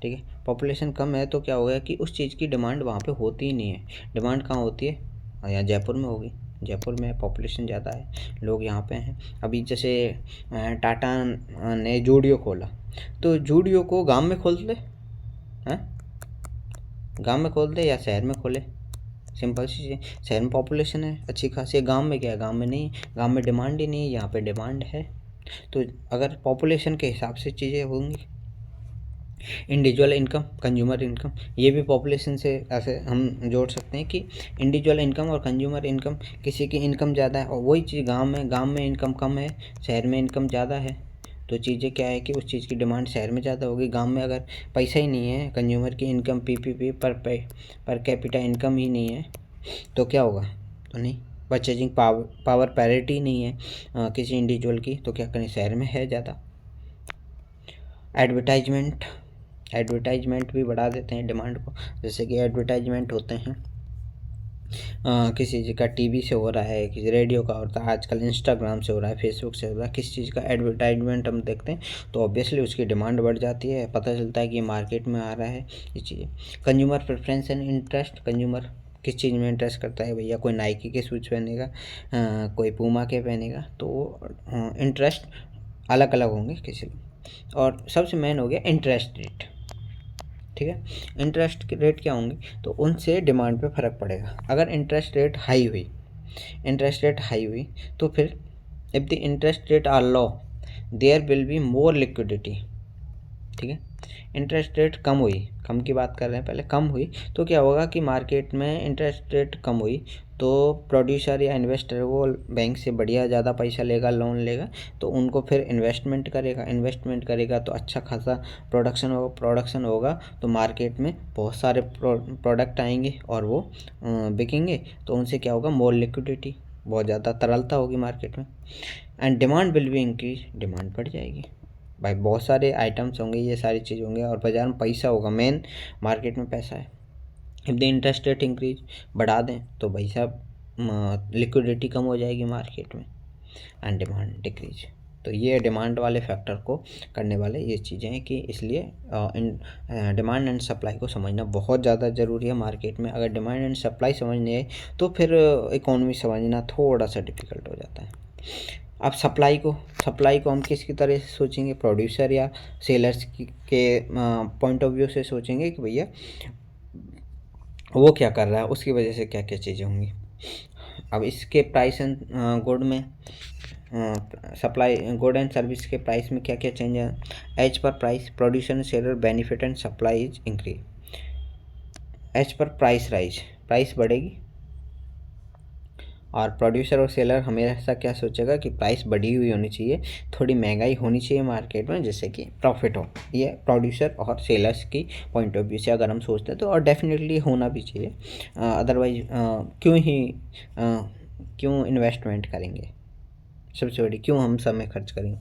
ठीक है, पॉपुलेशन कम है तो क्या हो गया कि उस चीज़ की डिमांड वहाँ पे होती ही नहीं है। डिमांड कहाँ होती है, यहाँ जयपुर में होगी, जयपुर में पॉपुलेशन ज़्यादा है, लोग यहाँ पे हैं। अभी जैसे टाटा ने जूडियो खोला, तो जूडियो को गांव में खोल दे, हैं, गांव में खोल दे या शहर में खोले, सिंपल सी चीज़, शहर में पॉपुलेशन है अच्छी खासी, गांव में क्या है, गांव में नहीं, गांव में डिमांड ही नहीं है, यहाँ पे डिमांड है। तो अगर पॉपुलेशन के हिसाब से चीज़ें होंगी, इंडिविजुअल इनकम, कंज्यूमर इनकम, ये भी पॉपुलेशन से ऐसे हम जोड़ सकते हैं कि इंडिविजुअल इनकम और कंज्यूमर इनकम, किसी की इनकम ज़्यादा है और वही चीज़ गांव में इनकम कम है, शहर में इनकम ज़्यादा है, तो चीज़ें क्या है कि उस चीज़ की डिमांड शहर में ज़्यादा होगी। गांव में अगर पैसा ही नहीं है, कंज्यूमर की income PPP per capita income ही नहीं है तो क्या होगा, तो नहीं, परचेजिंग पावर पैरिटी नहीं है किसी इंडिविजुअल की, तो क्या करें, शहर में है ज़्यादा। एडवर्टाइजमेंट भी बढ़ा देते हैं डिमांड को, जैसे कि एडवर्टाइजमेंट होते हैं किसी चीज़ का टीवी से हो रहा है, किसी रेडियो का होता है, आजकल इंस्टाग्राम से हो रहा है, फेसबुक से हो रहा है, किसी चीज़ का एडवर्टाइजमेंट हम देखते हैं तो ऑब्वियसली उसकी डिमांड बढ़ जाती है, पता चलता है कि मार्केट में आ रहा है ये चीज़ें। Consumer preference and interest, consumer किस चीज़ में इंटरेस्ट करता है, भैया कोई नाइकी के शूज़ पहनेगा, कोई पूमा के पहनेगा, तो इंटरेस्ट अलग अलग होंगे किसी। और सबसे मेन हो गया इंटरेस्ट रेट, ठीक है। इंटरेस्ट रेट क्या होंगे, तो उनसे डिमांड पे फ़र्क पड़ेगा। अगर इंटरेस्ट रेट हाई हुई तो फिर if the interest rate are low there will be more liquidity, ठीक है। इंटरेस्ट रेट कम की बात कर रहे हैं, पहले कम हुई तो क्या होगा कि मार्केट में इंटरेस्ट रेट कम हुई तो प्रोड्यूसर या इन्वेस्टर वो बैंक से बढ़िया ज़्यादा पैसा लेगा, लोन लेगा, तो उनको फिर इन्वेस्टमेंट करेगा तो अच्छा खासा प्रोडक्शन होगा तो मार्केट में बहुत सारे प्रोडक्ट आएंगे और वो बिकेंगे, तो उनसे क्या होगा, मोर लिक्विडिटी, बहुत ज़्यादा तरलता होगी मार्केट में। And demand will be increase, demand बढ़ जाएगी भाई, बहुत सारे आइटम्स होंगे, ये सारी चीज़ होंगे और बाज़ार में पैसा होगा, मेन मार्केट में पैसा है। If the interest rate increase, बढ़ा दें तो भाई साहब लिक्विडिटी कम हो जाएगी मार्केट में एंड डिमांड डिक्रीज। तो ये डिमांड वाले फैक्टर को करने वाले ये चीज़ें हैं कि इसलिए डिमांड एंड सप्लाई को समझना बहुत ज़्यादा ज़रूरी है मार्केट में। अगर डिमांड एंड सप्लाई समझ नहीं आए तो फिर इकोनॉमी समझना थोड़ा सा डिफ़िकल्ट हो जाता है। अब सप्लाई को हम किसकी तरह से सोचेंगे, प्रोड्यूसर या सेलर्स के पॉइंट ऑफ व्यू से सोचेंगे कि भैया वो क्या कर रहा है, उसकी वजह से क्या क्या चीज़ें होंगी। अब इसके प्राइस एंड गुड में सप्लाई गुड एंड सर्विस के प्राइस में क्या क्या चेंज है। As per price, producer and seller benefit and supply is increase. As per price rise, price बढ़ेगी और प्रोड्यूसर और सेलर हमेशा क्या सोचेगा कि प्राइस बढ़ी हुई होनी चाहिए, थोड़ी महंगाई होनी चाहिए मार्केट में जिससे कि प्रॉफिट हो। ये प्रोड्यूसर और सेलर्स की पॉइंट ऑफ व्यू से अगर हम सोचते हैं तो और डेफिनेटली होना भी चाहिए, अदरवाइज क्यों इन्वेस्टमेंट करेंगे, सबसे बड़ी क्यों हम समय खर्च करेंगे।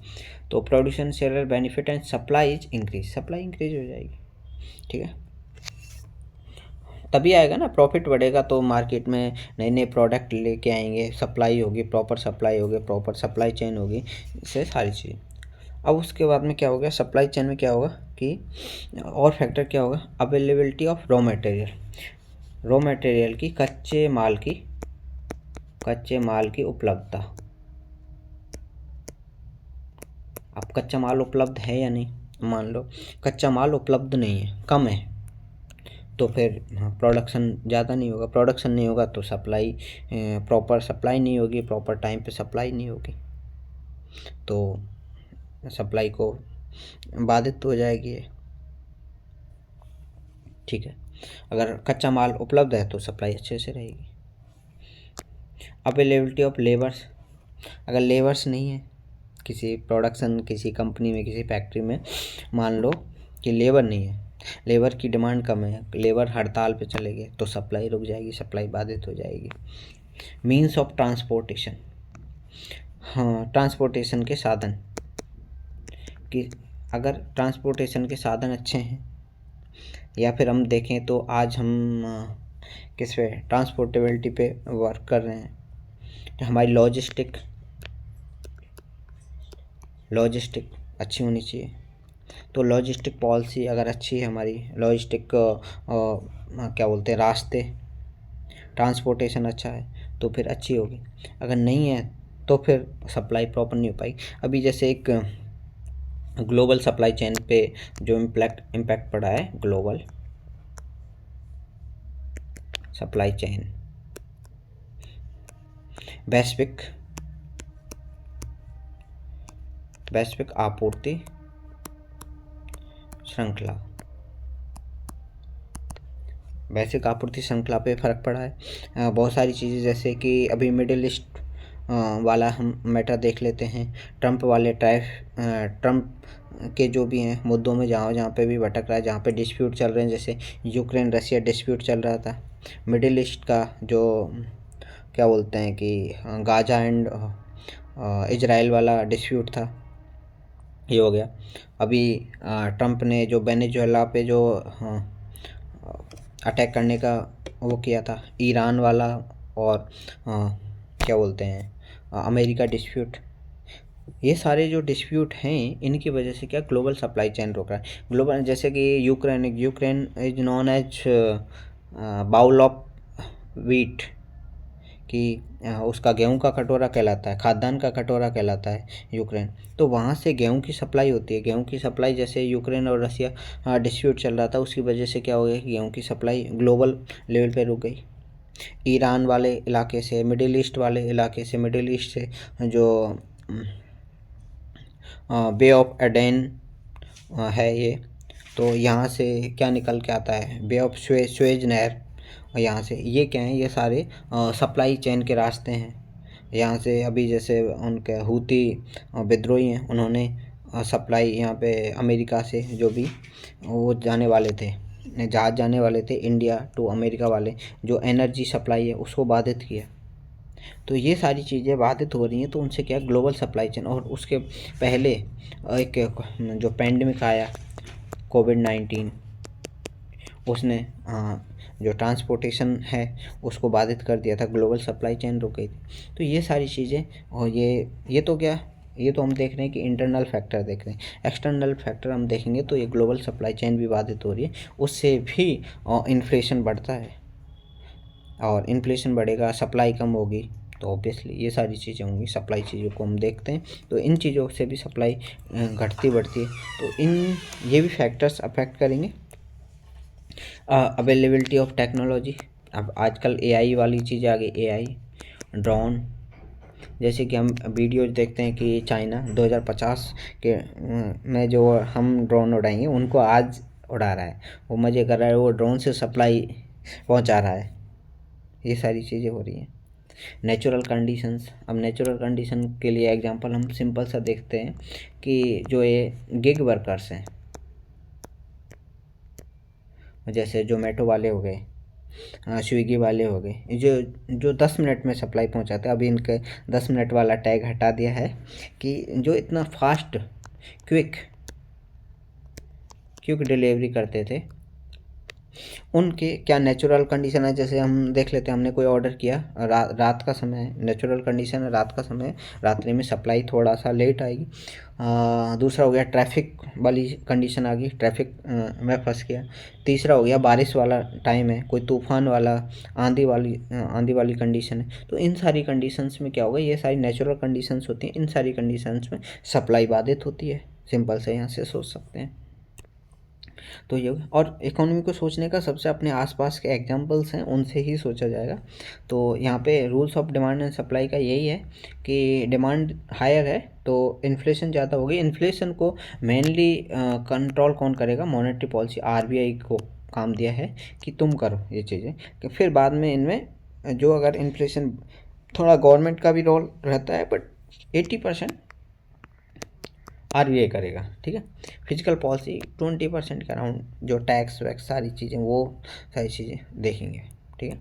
तो producer seller benefit and supply increase हो जाएगी, ठीक है। तभी आएगा ना, प्रॉफिट बढ़ेगा तो मार्केट में नए नए प्रोडक्ट लेके आएंगे, सप्लाई होगी, प्रॉपर सप्लाई चेन होगी, इससे सारी चीज़। अब उसके बाद में क्या हो गया, सप्लाई चेन में क्या होगा कि और फैक्टर क्या होगा, अवेलेबिलिटी ऑफ रॉ मटेरियल की, कच्चे माल की उपलब्धता। अब कच्चा माल उपलब्ध है या नहीं, मान लो कच्चा माल उपलब्ध नहीं है, कम है, तो फिर प्रोडक्शन ज़्यादा नहीं होगा, प्रोडक्शन नहीं होगा तो सप्लाई प्रॉपर सप्लाई नहीं होगी, प्रॉपर टाइम पे सप्लाई नहीं होगी तो सप्लाई को बाधित हो जाएगी, ठीक है। अगर कच्चा माल उपलब्ध है तो सप्लाई अच्छे से रहेगी। अवेलेबिलिटी ऑफ लेबर्स, अगर लेबर्स नहीं है किसी प्रोडक्शन, किसी कंपनी में, किसी फैक्ट्री में, मान लो कि लेबर नहीं है, लेबर की डिमांड कम है, लेबर हड़ताल पे चले गए तो सप्लाई रुक जाएगी, सप्लाई बाधित हो जाएगी। मीन्स ऑफ ट्रांसपोर्टेशन, हाँ ट्रांसपोर्टेशन के साधन, कि अगर ट्रांसपोर्टेशन के साधन अच्छे हैं, या फिर हम देखें तो आज हम किस पे, ट्रांसपोर्टेबिलिटी पे वर्क कर रहे हैं, हमारी लॉजिस्टिक अच्छी होनी चाहिए। तो लॉजिस्टिक पॉलिसी अगर अच्छी है हमारी, लॉजिस्टिक क्या बोलते हैं, रास्ते, ट्रांसपोर्टेशन अच्छा है तो फिर अच्छी होगी। अगर नहीं है तो फिर सप्लाई प्रॉपर नहीं हो पाएगी। अभी जैसे एक ग्लोबल सप्लाई चेन पे जो इम्पैक्ट पड़ा है, ग्लोबल सप्लाई चेन, वैश्विक आपूर्ति श्रृंखला, वैश्विक आपूर्ति श्रृंखला पे फ़र्क पड़ा है। बहुत सारी चीज़ें जैसे कि अभी मिडिल ईस्ट वाला हम मैटर देख लेते हैं, ट्रम्प के जो भी हैं मुद्दों में, जहाँ पे भी भटक रहा है, जहाँ पे डिस्प्यूट चल रहे हैं, जैसे यूक्रेन रशिया डिस्प्यूट चल रहा था, मिडिल ईस्ट का जो क्या बोलते हैं कि गाजा एंड इजराइल वाला डिस्प्यूट था, ये हो गया। अभी ट्रम्प ने जो वेनेजुएला पे जो अटैक करने का वो किया था, ईरान वाला और क्या बोलते हैं अमेरिका डिस्प्यूट। ये सारे जो डिस्प्यूट हैं इनकी वजह से क्या ग्लोबल सप्लाई चेन रोक रहा है। ग्लोबल जैसे कि Ukraine is known as bowl of wheat, कि उसका गेहूं का कटोरा कहलाता है, खाद्यान्न का कटोरा कहलाता है यूक्रेन। तो वहाँ से गेहूं की सप्लाई होती है। गेहूं की सप्लाई जैसे यूक्रेन और रसिया डिस्प्यूट चल रहा था, उसकी वजह से क्या हो गया कि गेहूं की सप्लाई ग्लोबल लेवल पे रुक गई। ईरान वाले इलाके से, मिडिल ईस्ट वाले इलाके से, मिडिल ईस्ट से जो बे ऑफ एडेन है ये, तो यहाँ से क्या निकल के आता है, बे ऑफ स्वेज नहर, और यहाँ से ये क्या है, ये सारे सप्लाई चेन के रास्ते हैं। यहाँ से अभी जैसे उनके हूती विद्रोही हैं, उन्होंने सप्लाई यहाँ पे अमेरिका से जो भी वो जाने वाले थे, जहाज़ जाने वाले थे इंडिया टू अमेरिका वाले, जो एनर्जी सप्लाई है उसको बाधित किया। तो ये सारी चीज़ें बाधित हो रही हैं, तो उनसे क्या ग्लोबल सप्लाई चेन। और उसके पहले एक जो पेंडेमिक आया कोविड-19, उसने जो ट्रांसपोर्टेशन है उसको बाधित कर दिया था, ग्लोबल सप्लाई चेन रुक गई थी। तो ये सारी चीज़ें, और ये तो क्या, ये तो हम देख रहे हैं कि इंटरनल फैक्टर देख रहे हैं। एक्सटर्नल फैक्टर हम देखेंगे तो ये ग्लोबल सप्लाई चेन भी बाधित हो रही है, उससे भी इन्फ्लेशन बढ़ता है, और इन्फ्लेशन बढ़ेगा, सप्लाई कम होगी, तो ऑब्वियसली ये सारी चीज़ें होंगी। सप्लाई चीज़ों को हम देखते हैं तो इन चीज़ों से भी सप्लाई घटती बढ़ती है, तो ये भी फैक्टर्स अफेक्ट करेंगे। अवेलेबिलिटी ऑफ टेक्नोलॉजी, अब आजकल एआई वाली चीज़ें आ गई, एआई, ड्रोन, जैसे कि हम वीडियोज देखते हैं कि चाइना 2050 के में जो हम ड्रोन उड़ाएंगे उनको आज उड़ा रहा है, वो मज़े कर रहा है, वो ड्रोन से सप्लाई पहुंचा रहा है। ये सारी चीज़ें हो रही हैं। नेचुरल कंडीशंस, अब नेचुरल कंडीशन के लिए एग्जांपल हम सिंपल सा देखते हैं कि जो ये गिग वर्कर्स हैं, जैसे जोमेटो वाले हो गए, स्विगी वाले हो गए, जो 10 मिनट में सप्लाई पहुंचाते हैं, अभी इनके 10 मिनट वाला टैग हटा दिया है, कि जो इतना फास्ट क्विक डिलीवरी करते थे, उनके क्या नेचुरल कंडीशन है। जैसे हम देख लेते हैं, हमने कोई ऑर्डर किया, रात का समय है, नेचुरल कंडीशन है, रात का समय, रात्रि में सप्लाई थोड़ा सा लेट आएगी। दूसरा हो गया ट्रैफिक वाली कंडीशन आ गई, ट्रैफिक में फंस गया। तीसरा हो गया बारिश वाला टाइम है, कोई तूफान वाला, आंधी वाली कंडीशन है। तो इन सारी कंडीशंस में क्या होगा, ये सारी नेचुरल कंडीशंस होती हैं, इन सारी कंडीशंस में सप्लाई बाधित होती है। सिंपल से यहाँ से सोच सकते हैं। तो ये, और इकोनॉमी को सोचने का सबसे अपने आसपास के एग्जांपल्स हैं, उनसे ही सोचा जाएगा। तो यहाँ पे rules of demand and supply का यही है कि डिमांड हायर है तो इन्फ्लेशन ज़्यादा होगी। इन्फ्लेशन को मेनली कंट्रोल कौन करेगा, मॉनेटरी पॉलिसी, आरबीआई को काम दिया है कि तुम करो ये चीज़ें, कि फिर बाद में इनमें जो अगर इन्फ्लेशन, थोड़ा गवर्नमेंट का भी रोल रहता है, बट 80% आरबीआई करेगा, ठीक है। फिजिकल पॉलिसी 20% के अराउंड, जो टैक्स वैक्स सारी चीज़ें, वो सारी चीज़ें देखेंगे, ठीक है।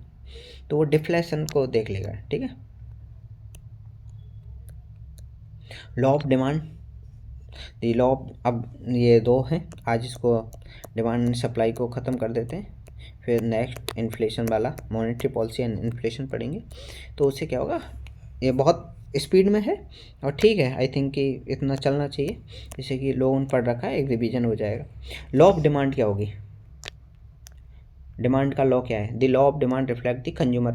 तो वो डिफ्लेशन को देख लेगा, ठीक है। Law of demand, the law of, अब ये दो हैं, आज इसको डिमांड एंड सप्लाई को ख़त्म कर देते हैं, फिर नेक्स्ट इन्फ्लेशन वाला, मॉनेटरी पॉलिसी एंड इन्फ्लेशन पढ़ेंगे। तो उससे क्या होगा, ये बहुत स्पीड में है और ठीक है, आई थिंक कि इतना चलना चाहिए, जैसे कि लोगों ने पढ़ रखा है, एक रिवीजन हो जाएगा। लॉ ऑफ डिमांड क्या होगी, डिमांड का लॉ क्या है, the law of demand reflect the consumer.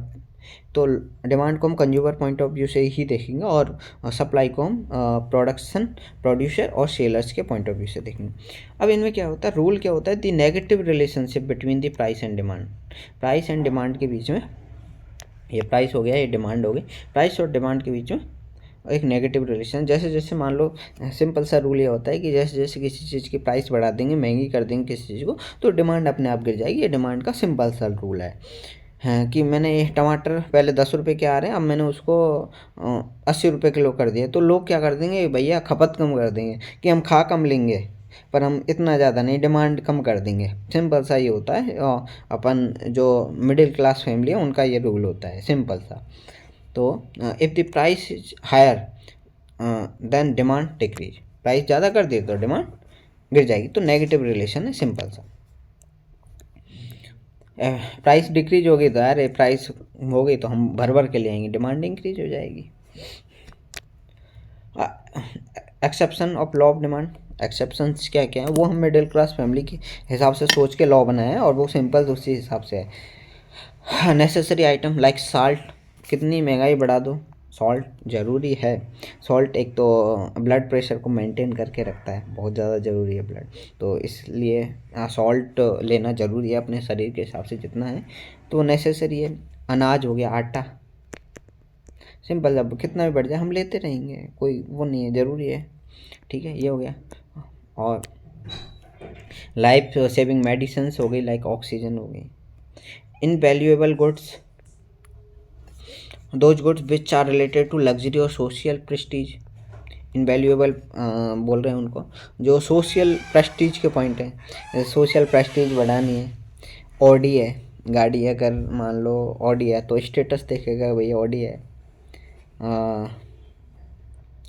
तो डिमांड को हम कंज्यूमर पॉइंट ऑफ व्यू से ही देखेंगे, और सप्लाई को हम प्रोड्यूसर और सेलर्स के पॉइंट ऑफ व्यू से देखेंगे। अब इनमें क्या होता है, रूल क्या होता है, the negative relationship between the price and demand. Price and demand के बीच में, ये प्राइस हो गया, ये डिमांड हो गई, प्राइस और डिमांड के बीच में एक नेगेटिव रिलेशन। जैसे जैसे मान लो, सिंपल सा रूल ये होता है कि जैसे जैसे किसी चीज़ की प्राइस बढ़ा देंगे, महंगी कर देंगे किसी चीज़ को, तो डिमांड अपने आप गिर जाएगी। ये डिमांड का सिंपल सा रूल है। हाँ, कि मैंने ये टमाटर पहले 10 रुपये के आ रहे हैं, अब मैंने उसको 80 रुपये किलो कर दिया, तो लोग क्या कर देंगे, भैया खपत कम कर देंगे, कि हम खा कम लेंगे पर हम इतना ज़्यादा नहीं, डिमांड कम कर देंगे। सिंपल सा ये होता है, अपन जो मिडिल क्लास फैमिली है उनका ये रूल होता है, सिंपल सा। तो if the price is higher then demand decrease, price ज़्यादा कर दिए तो डिमांड गिर जाएगी, तो नेगेटिव रिलेशन है, सिंपल सा। प्राइस डिक्रीज होगी तो यार प्राइस हो गई तो हम भर भर के ले आएंगे, डिमांड इंक्रीज हो जाएगी। Exception of law of demand, exceptions क्या क्या है वो हम मिडिल क्लास फैमिली के हिसाब से सोच के लॉ बनाए हैं और वो सिंपल उसी हिसाब से है। नेसेसरी आइटम लाइक साल्ट, कितनी महंगाई बढ़ा दो, सॉल्ट ज़रूरी है। सॉल्ट एक तो ब्लड प्रेशर को मेंटेन करके रखता है, बहुत ज़्यादा ज़रूरी है ब्लड, तो इसलिए सॉल्ट लेना ज़रूरी है अपने शरीर के हिसाब से जितना है, तो नेसेसरी है। अनाज हो गया, आटा, सिंपल, अब कितना भी बढ़ जाए हम लेते रहेंगे, कोई वो नहीं है, ज़रूरी है, ठीक है, ये हो गया। और लाइफ सेविंग मेडिसिन हो गई, लाइक ऑक्सीजन हो गई। Invaluable goods, those goods which are related to luxury और सोशल प्रेस्टीज। इनवैल्यूएबल बोल रहे हैं उनको जो सोशल प्रेस्टीज के पॉइंट हैं, सोशल प्रेस्टीज बढ़ानी है। ऑडी है, गाड़ी है, अगर मान लो ऑडी है तो स्टेटस देखेगा भैया ऑडी है।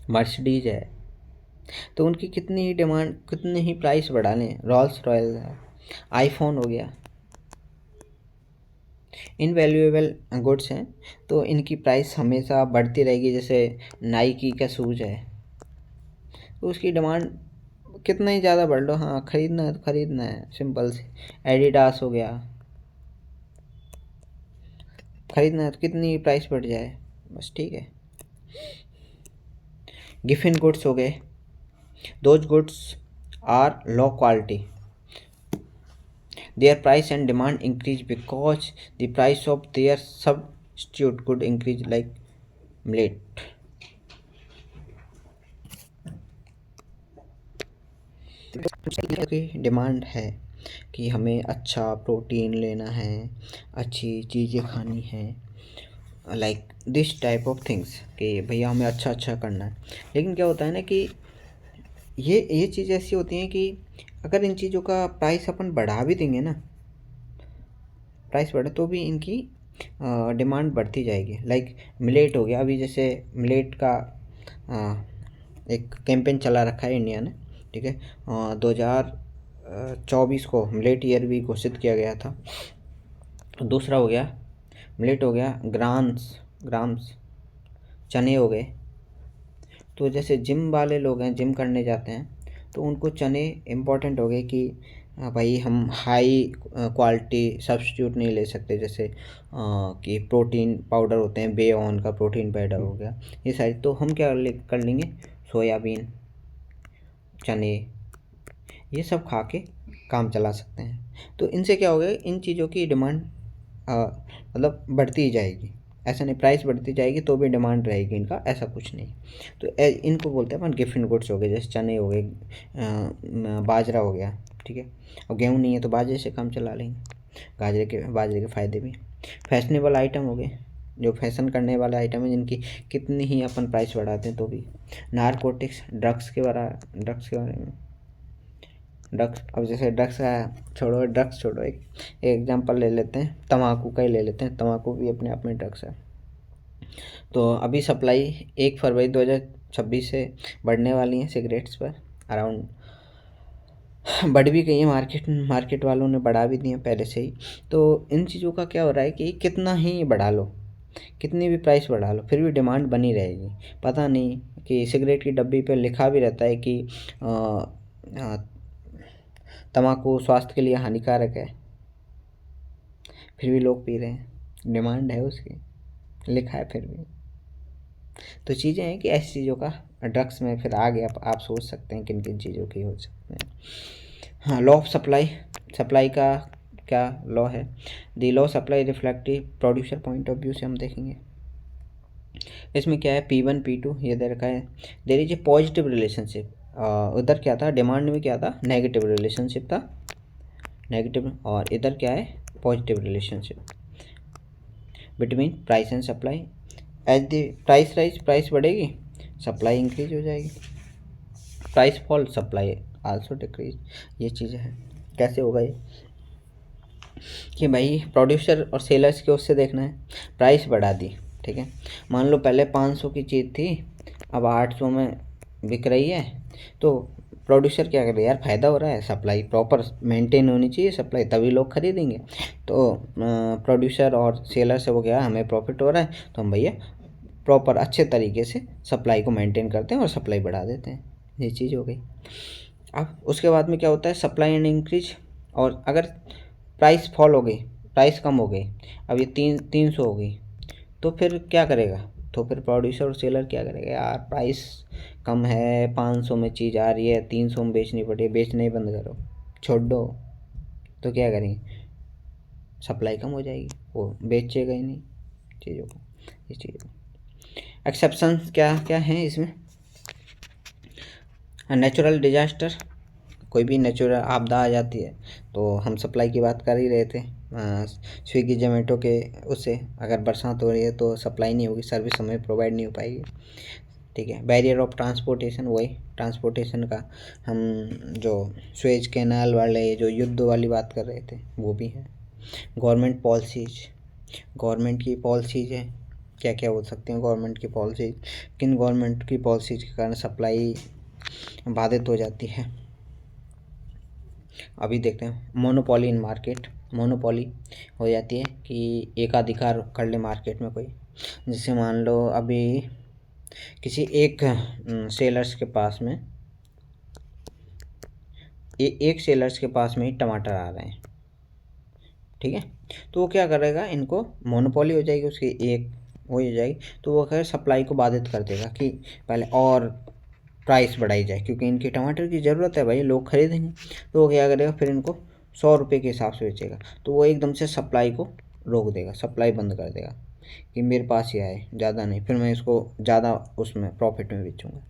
मर्सिडीज है तो उनकी कितनी ही डिमांड, कितनी ही प्राइस बढ़ा लें। रोल्स रॉयल है, आईफोन हो गया, इनवैल्यूएबल गुड्स हैं तो इनकी प्राइस हमेशा बढ़ती रहेगी। जैसे नाइकी का शूज़ है तो उसकी डिमांड कितना ही ज़्यादा बढ़ लो, हाँ ख़रीदना है तो ख़रीदना है, सिंपल से। एडिडास हो गया, ख़रीदना है तो कितनी प्राइस बढ़ जाए बस, ठीक है। गिफिन गुड्स हो गए, those goods are low quality, their price and demand increase because the price of their substitute could increase like millet। की डिमांड है कि हमें अच्छा प्रोटीन लेना है, अच्छी चीज़ें खानी है, like this type of things, कि भैया हमें अच्छा अच्छा करना है। लेकिन क्या होता है ना कि ये चीज़ ऐसी होती हैं कि अगर इन चीज़ों का प्राइस अपन बढ़ा भी देंगे ना, प्राइस बढ़े तो भी इनकी डिमांड बढ़ती जाएगी। लाइक मिलेट हो गया, अभी जैसे मिलेट का एक कैंपेन चला रखा है इंडिया ने, ठीक है। 2024 को मिलेट ईयर भी घोषित किया गया था। दूसरा हो गया मिलेट हो गया, ग्राम्स चने हो गए। तो जैसे जिम वाले लोग हैं, जिम करने जाते हैं तो उनको चने इम्पोर्टेंट हो गए कि भाई हम हाई क्वालिटी सब्स्टिट्यूट नहीं ले सकते, जैसे कि प्रोटीन पाउडर होते हैं, बेऑन का प्रोटीन पाउडर हो गया, ये सारी, तो हम क्या कर लेंगे, सोयाबीन, चने, ये सब खा के काम चला सकते हैं। तो इनसे क्या होगा, इन चीज़ों की डिमांड मतलब बढ़ती ही जाएगी, ऐसा नहीं प्राइस बढ़ती जाएगी तो भी डिमांड रहेगी इनका, ऐसा कुछ नहीं। तो इनको बोलते हैं अपन गिफिन गुड्स हो गए, जैसे चने हो गए, बाजरा हो गया, ठीक है। और गेहूँ नहीं है तो बाजरे से काम चला लेंगे, बाजरे के फ़ायदे भी। फैशनेबल आइटम हो गए, जो फैशन करने वाले आइटम है जिनकी कितनी ही अपन प्राइस बढ़ाते हैं तो भी। नारकोटिक्स, ड्रग्स के बारे में, ड्रग्स, अब जैसे ड्रग्स छोड़ो, एक एग्जांपल ले लेते हैं, तम्बाकू का ही ले लेते हैं, तम्बाकू भी अपने आप में ड्रग्स है। तो अभी सप्लाई 1 फरवरी 2026 से बढ़ने वाली है सिगरेट्स पर, अराउंड बढ़ भी गई है, मार्केट वालों ने बढ़ा भी दी है पहले से ही। तो इन चीज़ों का क्या हो रहा है कि कितना ही बढ़ा लो, कितनी भी प्राइस बढ़ा लो, फिर भी डिमांड बनी रहेगी। पता नहीं कि सिगरेट की डब्बी पे लिखा भी रहता है कि तम्बाकू स्वास्थ्य के लिए हानिकारक है, फिर भी लोग पी रहे हैं, डिमांड है उसकी, लिखा है फिर भी। तो चीज़ें हैं कि ऐसी चीज़ों का ड्रग्स में फिर आगे आप सोच सकते हैं किन किन चीज़ों की हो सकते हैं। हाँ, लॉ ऑफ सप्लाई का क्या लॉ है, the law supply reflective producer point of view से हम देखेंगे। इसमें क्या है, P1 P2 ये दे रखा है, there is a positive relationship. उधर क्या था, डिमांड में क्या था, नेगेटिव रिलेशनशिप था, नेगेटिव, और इधर क्या है, positive relationship between price and supply. As the price rise, price बढ़ेगी, सप्लाई इंक्रीज हो जाएगी, price fall, supply also decrease. ये चीज़ें हैं। कैसे होगा ये कि भाई प्रोड्यूसर और सेलर्स के उससे देखना है, प्राइस बढ़ा दी, ठीक है। मान लो पहले 500 की चीज़ थी, अब 800 में बिक रही है, तो प्रोड्यूसर क्या करे यार, फ़ायदा हो रहा है, सप्लाई प्रॉपर मेंटेन होनी चाहिए सप्लाई, तभी लोग खरीदेंगे। तो प्रोड्यूसर और सेलर से वो क्या, हमें प्रॉफिट हो रहा है तो हम भैया प्रॉपर अच्छे तरीके से सप्लाई को मेंटेन करते हैं और सप्लाई बढ़ा देते हैं। ये चीज़ हो गई। अब उसके बाद में क्या होता है, सप्लाई एंड इंक्रीज। और अगर प्राइस फॉल हो गई, प्राइस कम हो गई, अब ये 300 हो गई, तो फिर क्या करेगा, तो फिर प्रोड्यूसर और सेलर क्या करेगा, यार प्राइस कम है, 500 में चीज़ आ रही है, 300 में बेचनी पड़ी, बेचना ही बंद करो, छोड़ दो। तो क्या करेंगे, सप्लाई कम हो जाएगी, वो बेचेगा ही नहीं चीज़ों को। इस चीज़ को एक्सेप्शन क्या क्या हैं इसमें, नेचुरल डिजास्टर, कोई भी नेचुरल आपदा आ जाती है, तो हम सप्लाई की बात कर ही रहे थे, स्विगी जोमेटो के उससे अगर बरसात हो रही है तो सप्लाई नहीं होगी, सर्विस हमें प्रोवाइड नहीं हो पाएगी। ठीक है, बैरियर ऑफ ट्रांसपोर्टेशन, वही ट्रांसपोर्टेशन का हम जो स्वेज कैनाल वाले जो युद्ध वाली बात कर रहे थे वो भी है। गवर्नमेंट पॉलिसीज, गवर्नमेंट की पॉलिसीज है, क्या क्या हो सकती हैं गवर्नमेंट की पॉलिसीज, किन गवर्नमेंट की पॉलिसीज के कारण सप्लाई बाधित हो जाती है। अभी देखते हैं मोनोपोली इन मार्केट, मोनोपोली हो जाती है कि एकाधिकार कर ले मार्केट में कोई, जैसे मान लो अभी किसी एक सेलर्स के पास में एक सेलर्स के पास में ही टमाटर आ रहे हैं, ठीक है, तो वो क्या करेगा, इनको मोनोपोली हो जाएगी उसकी, एक हो जाएगी, तो वो खैर सप्लाई को बाधित कर देगा कि पहले और प्राइस बढ़ाई जाए, क्योंकि इनके टमाटर की ज़रूरत है भाई, लोग खरीदेंगे, तो वो क्या करेगा, फिर इनको 100 रुपये के हिसाब से बेचेगा, तो वो एकदम से सप्लाई को रोक देगा, सप्लाई बंद कर देगा कि मेरे पास ही आए, ज़्यादा नहीं, फिर मैं इसको ज़्यादा उसमें प्रॉफिट में बेचूँगा।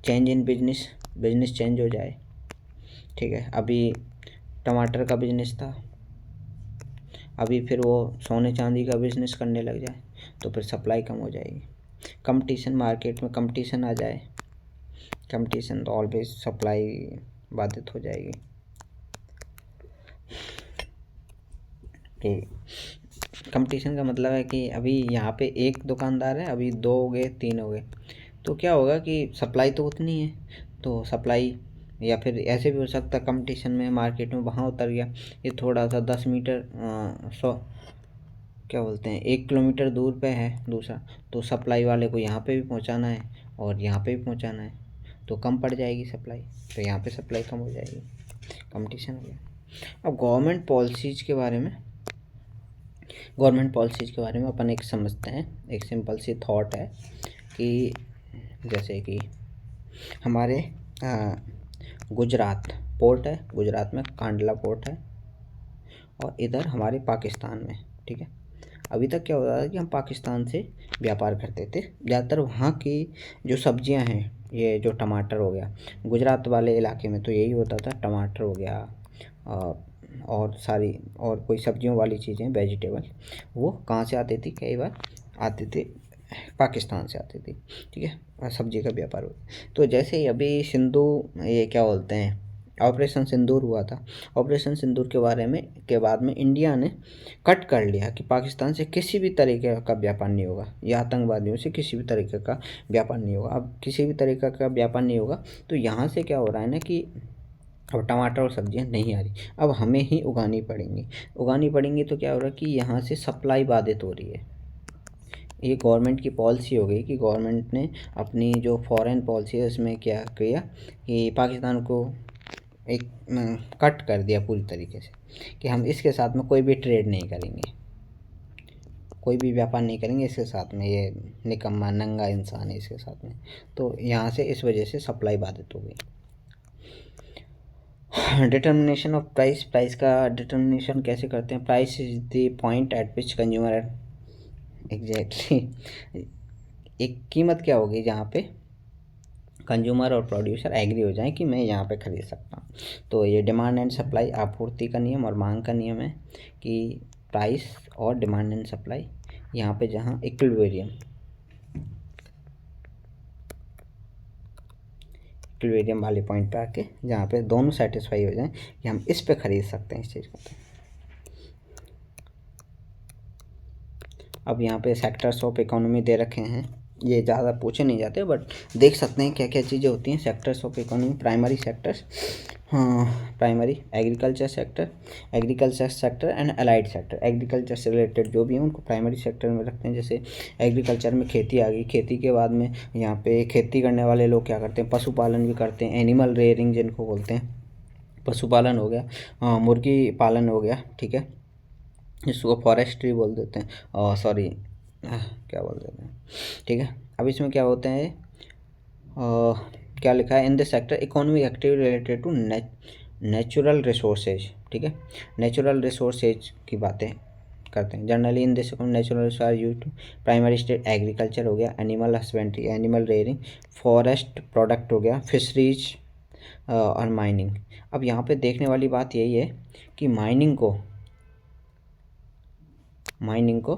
Change in business, business change हो जाए, ठीक है, अभी टमाटर का बिजनेस था, अभी फिर वो सोने चांदी का बिजनेस करने लग जाए, तो फिर सप्लाई कम हो जाएगी। कंपटीशन, मार्केट में कंपटीशन आ जाए, कंपटीशन तो ऑलवेज सप्लाई बाधित हो जाएगी। कंपटीशन का मतलब है कि अभी यहाँ पे एक दुकानदार है, अभी 2 हो गए, 3 हो गए, तो क्या होगा कि सप्लाई तो उतनी है, तो सप्लाई, या फिर ऐसे भी हो सकता है कंपटीशन में मार्केट में वहाँ उतर गया, ये थोड़ा सा 10 मीटर 100 क्या बोलते हैं 1 किलोमीटर दूर पे है दूसरा, तो सप्लाई वाले को यहाँ पे भी पहुँचाना है और यहाँ पे भी पहुँचाना है, तो कम पड़ जाएगी सप्लाई, तो यहाँ पे सप्लाई कम हो जाएगी, कंपटीशन हो गया। अब गवर्नमेंट पॉलिसीज़ के बारे में, गवर्नमेंट पॉलिसीज़ के बारे में अपन एक समझते हैं, एक सिंपल सी थॉट है कि जैसे कि हमारे गुजरात पोर्ट है, गुजरात में कांडला पोर्ट है, और इधर हमारे पाकिस्तान में, ठीक है, अभी तक क्या होता था कि हम पाकिस्तान से व्यापार करते थे, ज़्यादातर वहाँ की जो सब्जियां हैं, ये जो टमाटर हो गया, गुजरात वाले इलाके में तो यही होता था, टमाटर हो गया और सारी और कोई सब्जियों वाली चीज़ें, वेजिटेबल, वो कहाँ से आती थी, कई बार आती थी पाकिस्तान से आती थी, ठीक है, सब्जी का व्यापार हो। तो जैसे ही अभी सिंधु, ये क्या बोलते हैं, ऑपरेशन सिंदूर हुआ था, ऑपरेशन सिंदूर के बारे में के बाद में इंडिया ने कट कर लिया कि पाकिस्तान से किसी भी तरीके का व्यापार नहीं होगा, या आतंकवादियों से किसी भी तरीके का व्यापार नहीं होगा। अब किसी भी तरीके का व्यापार नहीं होगा, तो यहाँ से क्या हो रहा है ना कि अब टमाटर और सब्जियां नहीं आ रही, अब हमें ही उगानी पड़ेंगी, उगानी पड़ेंगी, तो क्या हो रहा है कि यहाँ से सप्लाई बाधित हो रही है। ये गवर्नमेंट की पॉलिसी हो गई कि गवर्नमेंट ने अपनी जो फॉरेन पॉलिसी है उसमें क्या किया कि पाकिस्तान को एक कट कर दिया पूरी तरीके से कि हम इसके साथ में कोई भी ट्रेड नहीं करेंगे, कोई भी व्यापार नहीं करेंगे इसके साथ में, ये निकम्मा नंगा इंसान है इसके साथ में, तो यहाँ से इस वजह से सप्लाई बाधित हो गई। डिटर्मिनेशन ऑफ प्राइस, प्राइस का डिटर्मिनेशन कैसे करते हैं, price is the point eight which consumer, exactly एक कीमत क्या होगी जहाँ पे कंज्यूमर और प्रोड्यूसर एग्री हो जाएं कि मैं यहाँ पे ख़रीद सकता हूँ। तो ये डिमांड एंड सप्लाई, आपूर्ति का नियम और मांग का नियम है कि प्राइस और डिमांड एंड सप्लाई यहाँ पे जहाँ इक्विलिब्रियम वाले पॉइंट पे आके जहाँ पे दोनों सेटिस्फाई हो जाएं कि हम इस पे ख़रीद सकते हैं इस चीज़ को। अब यहाँ पे सेक्टर्स ऑफ इकोनॉमी दे रखे हैं ये ज़्यादा पूछे नहीं जाते, बट देख सकते हैं क्या क्या चीज़ें होती हैं। Sectors of economy, primary sectors, हाँ primary agriculture sector, agriculture sector and allied sector. Agriculture से रिलेटेड जो भी हैं उनको प्राइमरी सेक्टर में रखते हैं। जैसे एग्रीकल्चर में खेती आ गई, खेती के बाद में यहाँ पे खेती करने वाले लोग क्या करते हैं, पशुपालन भी करते हैं, एनिमल रेयरिंग जिनको बोलते हैं, पशुपालन हो गया, मुर्गी पालन हो गया, ठीक है, जिसको फॉरेस्ट्री बोल देते हैं, और सॉरी क्या बोल देते हैं, ठीक है। अब इसमें क्या होते हैं, क्या लिखा है, in this sector economic activity related to natural resources, ठीक है, नेचुरल रिसोर्सेज की बातें करते हैं। Generally in this natural resource use to primary state agriculture हो गया, animal husbandry, animal rearing, forest product हो गया, फिशरीज और माइनिंग। अब यहाँ पे देखने वाली बात यही है कि माइनिंग को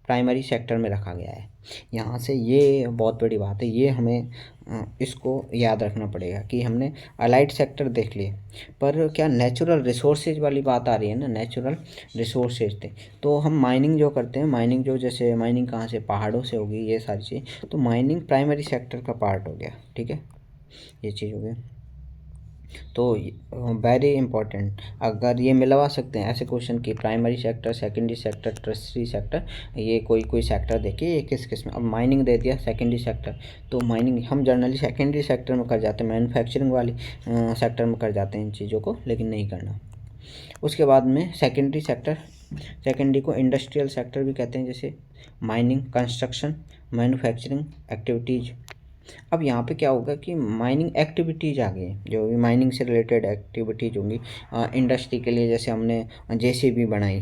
प्राइमरी सेक्टर में रखा गया है। यहाँ से ये बहुत बड़ी बात है, ये हमें इसको याद रखना पड़ेगा कि हमने अलाइड सेक्टर देख लिए, पर क्या नेचुरल रिसोर्सेज वाली बात आ रही है ना, नेचुरल रिसोर्सेज थे, तो हम माइनिंग जो करते हैं, माइनिंग जो जैसे माइनिंग कहाँ से, पहाड़ों से होगी, ये सारी चीज़, तो माइनिंग प्राइमरी सेक्टर का पार्ट हो गया, ठीक है, ये चीज़ हो गई। तो वेरी इंपॉर्टेंट, अगर ये मिलवा सकते हैं ऐसे क्वेश्चन की, primary sector, secondary sector, tertiary sector, ये कोई सेक्टर देखिए ये किस किस में। अब माइनिंग दे दिया सेकेंडरी सेक्टर, तो माइनिंग हम जनरली सेकेंडरी सेक्टर में कर जाते हैं, मैन्युफैक्चरिंग वाली सेक्टर में कर जाते हैं इन चीज़ों को, लेकिन नहीं करना। उसके बाद में सेकेंडरी सेक्टर, सेकेंडरी को इंडस्ट्रियल सेक्टर भी कहते हैं, जैसे माइनिंग, कंस्ट्रक्शन, मैन्युफैक्चरिंग एक्टिविटीज़। अब यहाँ पे क्या होगा कि माइनिंग एक्टिविटीज़ आ गई, जो भी माइनिंग से रिलेटेड एक्टिविटीज़ होंगी इंडस्ट्री के लिए, जैसे हमने जेसीबी बनाई,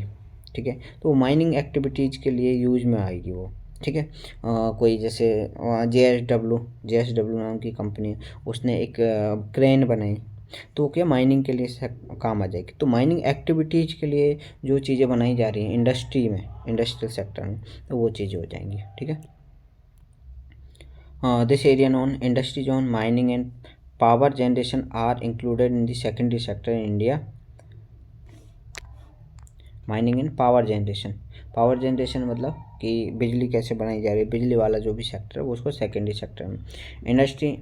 ठीक है, तो माइनिंग एक्टिविटीज़ के लिए यूज में आएगी वो, ठीक है। कोई जैसे जेएसडब्ल्यू नाम की कंपनी है, उसने एक क्रेन बनाई, तो क्या माइनिंग के लिए काम आ जाएगी। तो माइनिंग एक्टिविटीज़ के लिए जो चीज़ें बनाई जा रही हैं इंडस्ट्री में, इंडस्ट्रियल सेक्टर में, तो वो चीज़ें हो जाएंगी, ठीक है। This area known industry zone, mining and power generation are included in the secondary sector in India. Mining and power generation, power generation मतलब कि बिजली कैसे बनाई जा रही है, बिजली वाला जो भी सेक्टर है वो उसको सेकेंडरी सेक्टर में। Industry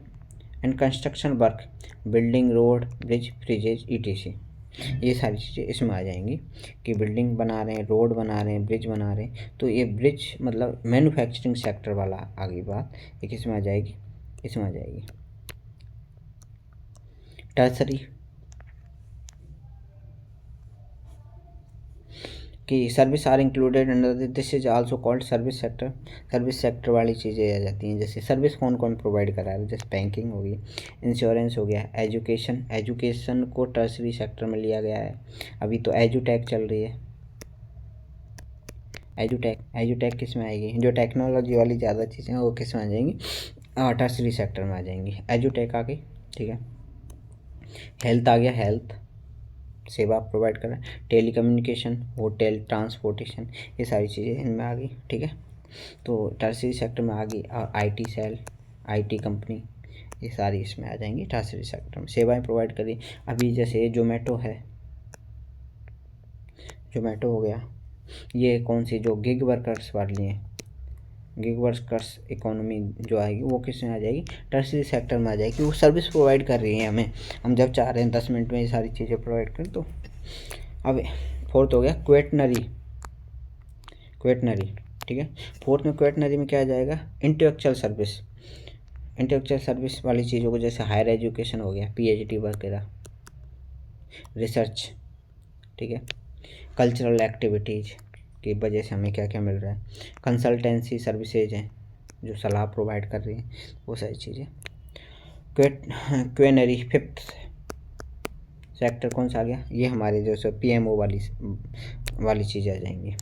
and construction work, building, road, bridge, bridges, etc, ये सारी चीज़ें इसमें आ जाएंगी कि बिल्डिंग बना रहे हैं, रोड बना रहे हैं, ब्रिज बना रहे हैं, तो ये ब्रिज मतलब मैन्युफैक्चरिंग सेक्टर वाला आ गई बात, ये किसमें आ जाएगी, इसमें आ जाएगी। टर्सरी कि service are included under this is also called service sector, service sector वाली चीज़ें आ जाती हैं। जैसे सर्विस कौन कौन प्रोवाइड करा रहा है, जैसे बैंकिंग होगी, इंश्योरेंस हो गया, एजुकेशन, एजुकेशन को टर्सरी सेक्टर में लिया गया है। अभी तो एजुटेक चल रही है, एजुटेक किस में आएगी, जो टेक्नोलॉजी वाली ज़्यादा चीज़ें हैं वो किस में आ जाएंगी, टर्सरी सेक्टर में आ जाएंगी। एजुटेक आ गई, ठीक है। हेल्थ आ गया, हेल्थ सेवा प्रोवाइड कर रहा है, टेलीकम्युनिकेशन, होटल, ट्रांसपोर्टेशन, ये सारी चीज़ें इनमें आ गई, ठीक है। तो टर्सरी सेक्टर में आ गई, और आईटी सेल, आईटी कंपनी, ये सारी इसमें आ जाएंगी टर्सरी सेक्टर में, सेवाएं प्रोवाइड करी। अभी जैसे जोमेटो है, जोमेटो हो गया, ये कौन सी जो गिग वर्कर्स वाली हैं, गिग वर्कर्स इकोनॉमी जो आएगी वो किस में आ जाएगी, टर्सरी सेक्टर में आ जाएगी। वो सर्विस प्रोवाइड कर रही है हमें, हम जब चाह रहे हैं 10 मिनट में ये सारी चीज़ें प्रोवाइड करें। तो अब फोर्थ हो गया क्वेटनरी, क्वेटनरी, ठीक है। फोर्थ में क्वेटनरी में क्या आ जाएगा, इंटेलेक्चुअल सर्विस, इंटेलेक्चुअल सर्विस वाली चीज़ों को, जैसे हायर एजुकेशन हो गया, पीएचडी वगैरह, रिसर्च, ठीक है, कल्चरल एक्टिविटीज़ की वजह से हमें क्या क्या मिल रहा है, कंसल्टेंसी सर्विसेज हैं जो सलाह प्रोवाइड कर रही हैं, वो सारी चीज़ें। क्वेनरी फिफ्थ सेक्टर कौन सा आ गया, ये हमारे जो पीएमओ वाली चीज़ें आ जाएंगी।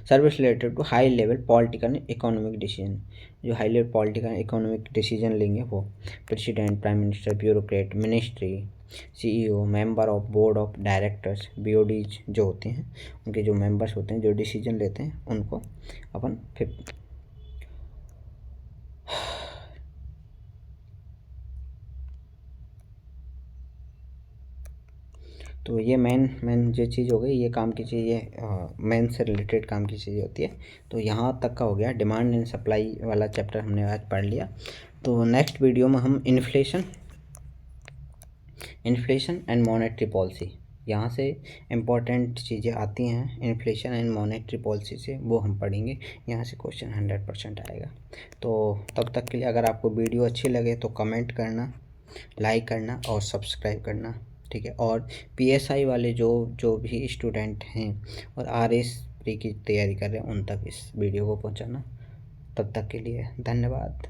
Service related to high level political economic decision, जो high level political economic decision लेंगे वो president, prime minister, bureaucrat, ministry, CEO, member of board of directors, BODs जो होते हैं, उनके जो मेंबर्स होते हैं जो डिसीजन लेते हैं उनको अपन फिफ्थ। तो ये मेन जो चीज़ हो गई, ये काम की चीज़, ये मेन से रिलेटेड काम की चीज़ होती है। तो यहाँ तक का हो गया, डिमांड एंड सप्लाई वाला चैप्टर हमने आज पढ़ लिया। तो नेक्स्ट वीडियो में हम इन्फ्लेशन एंड मॉनेटरी पॉलिसी, यहाँ से इम्पॉर्टेंट चीज़ें आती हैं इन्फ्लेशन एंड मॉनेटरी पॉलिसी से, वो हम पढ़ेंगे। यहाँ से क्वेश्चन 100% आएगा। तो तब तक के लिए अगर आपको वीडियो अच्छी लगे तो कमेंट करना, लाइक करना और सब्सक्राइब करना, ठीक है। और PSI वाले जो भी स्टूडेंट हैं और RS प्री की तैयारी कर रहे हैं, उन तक इस वीडियो को पहुँचाना। तब तक के लिए धन्यवाद।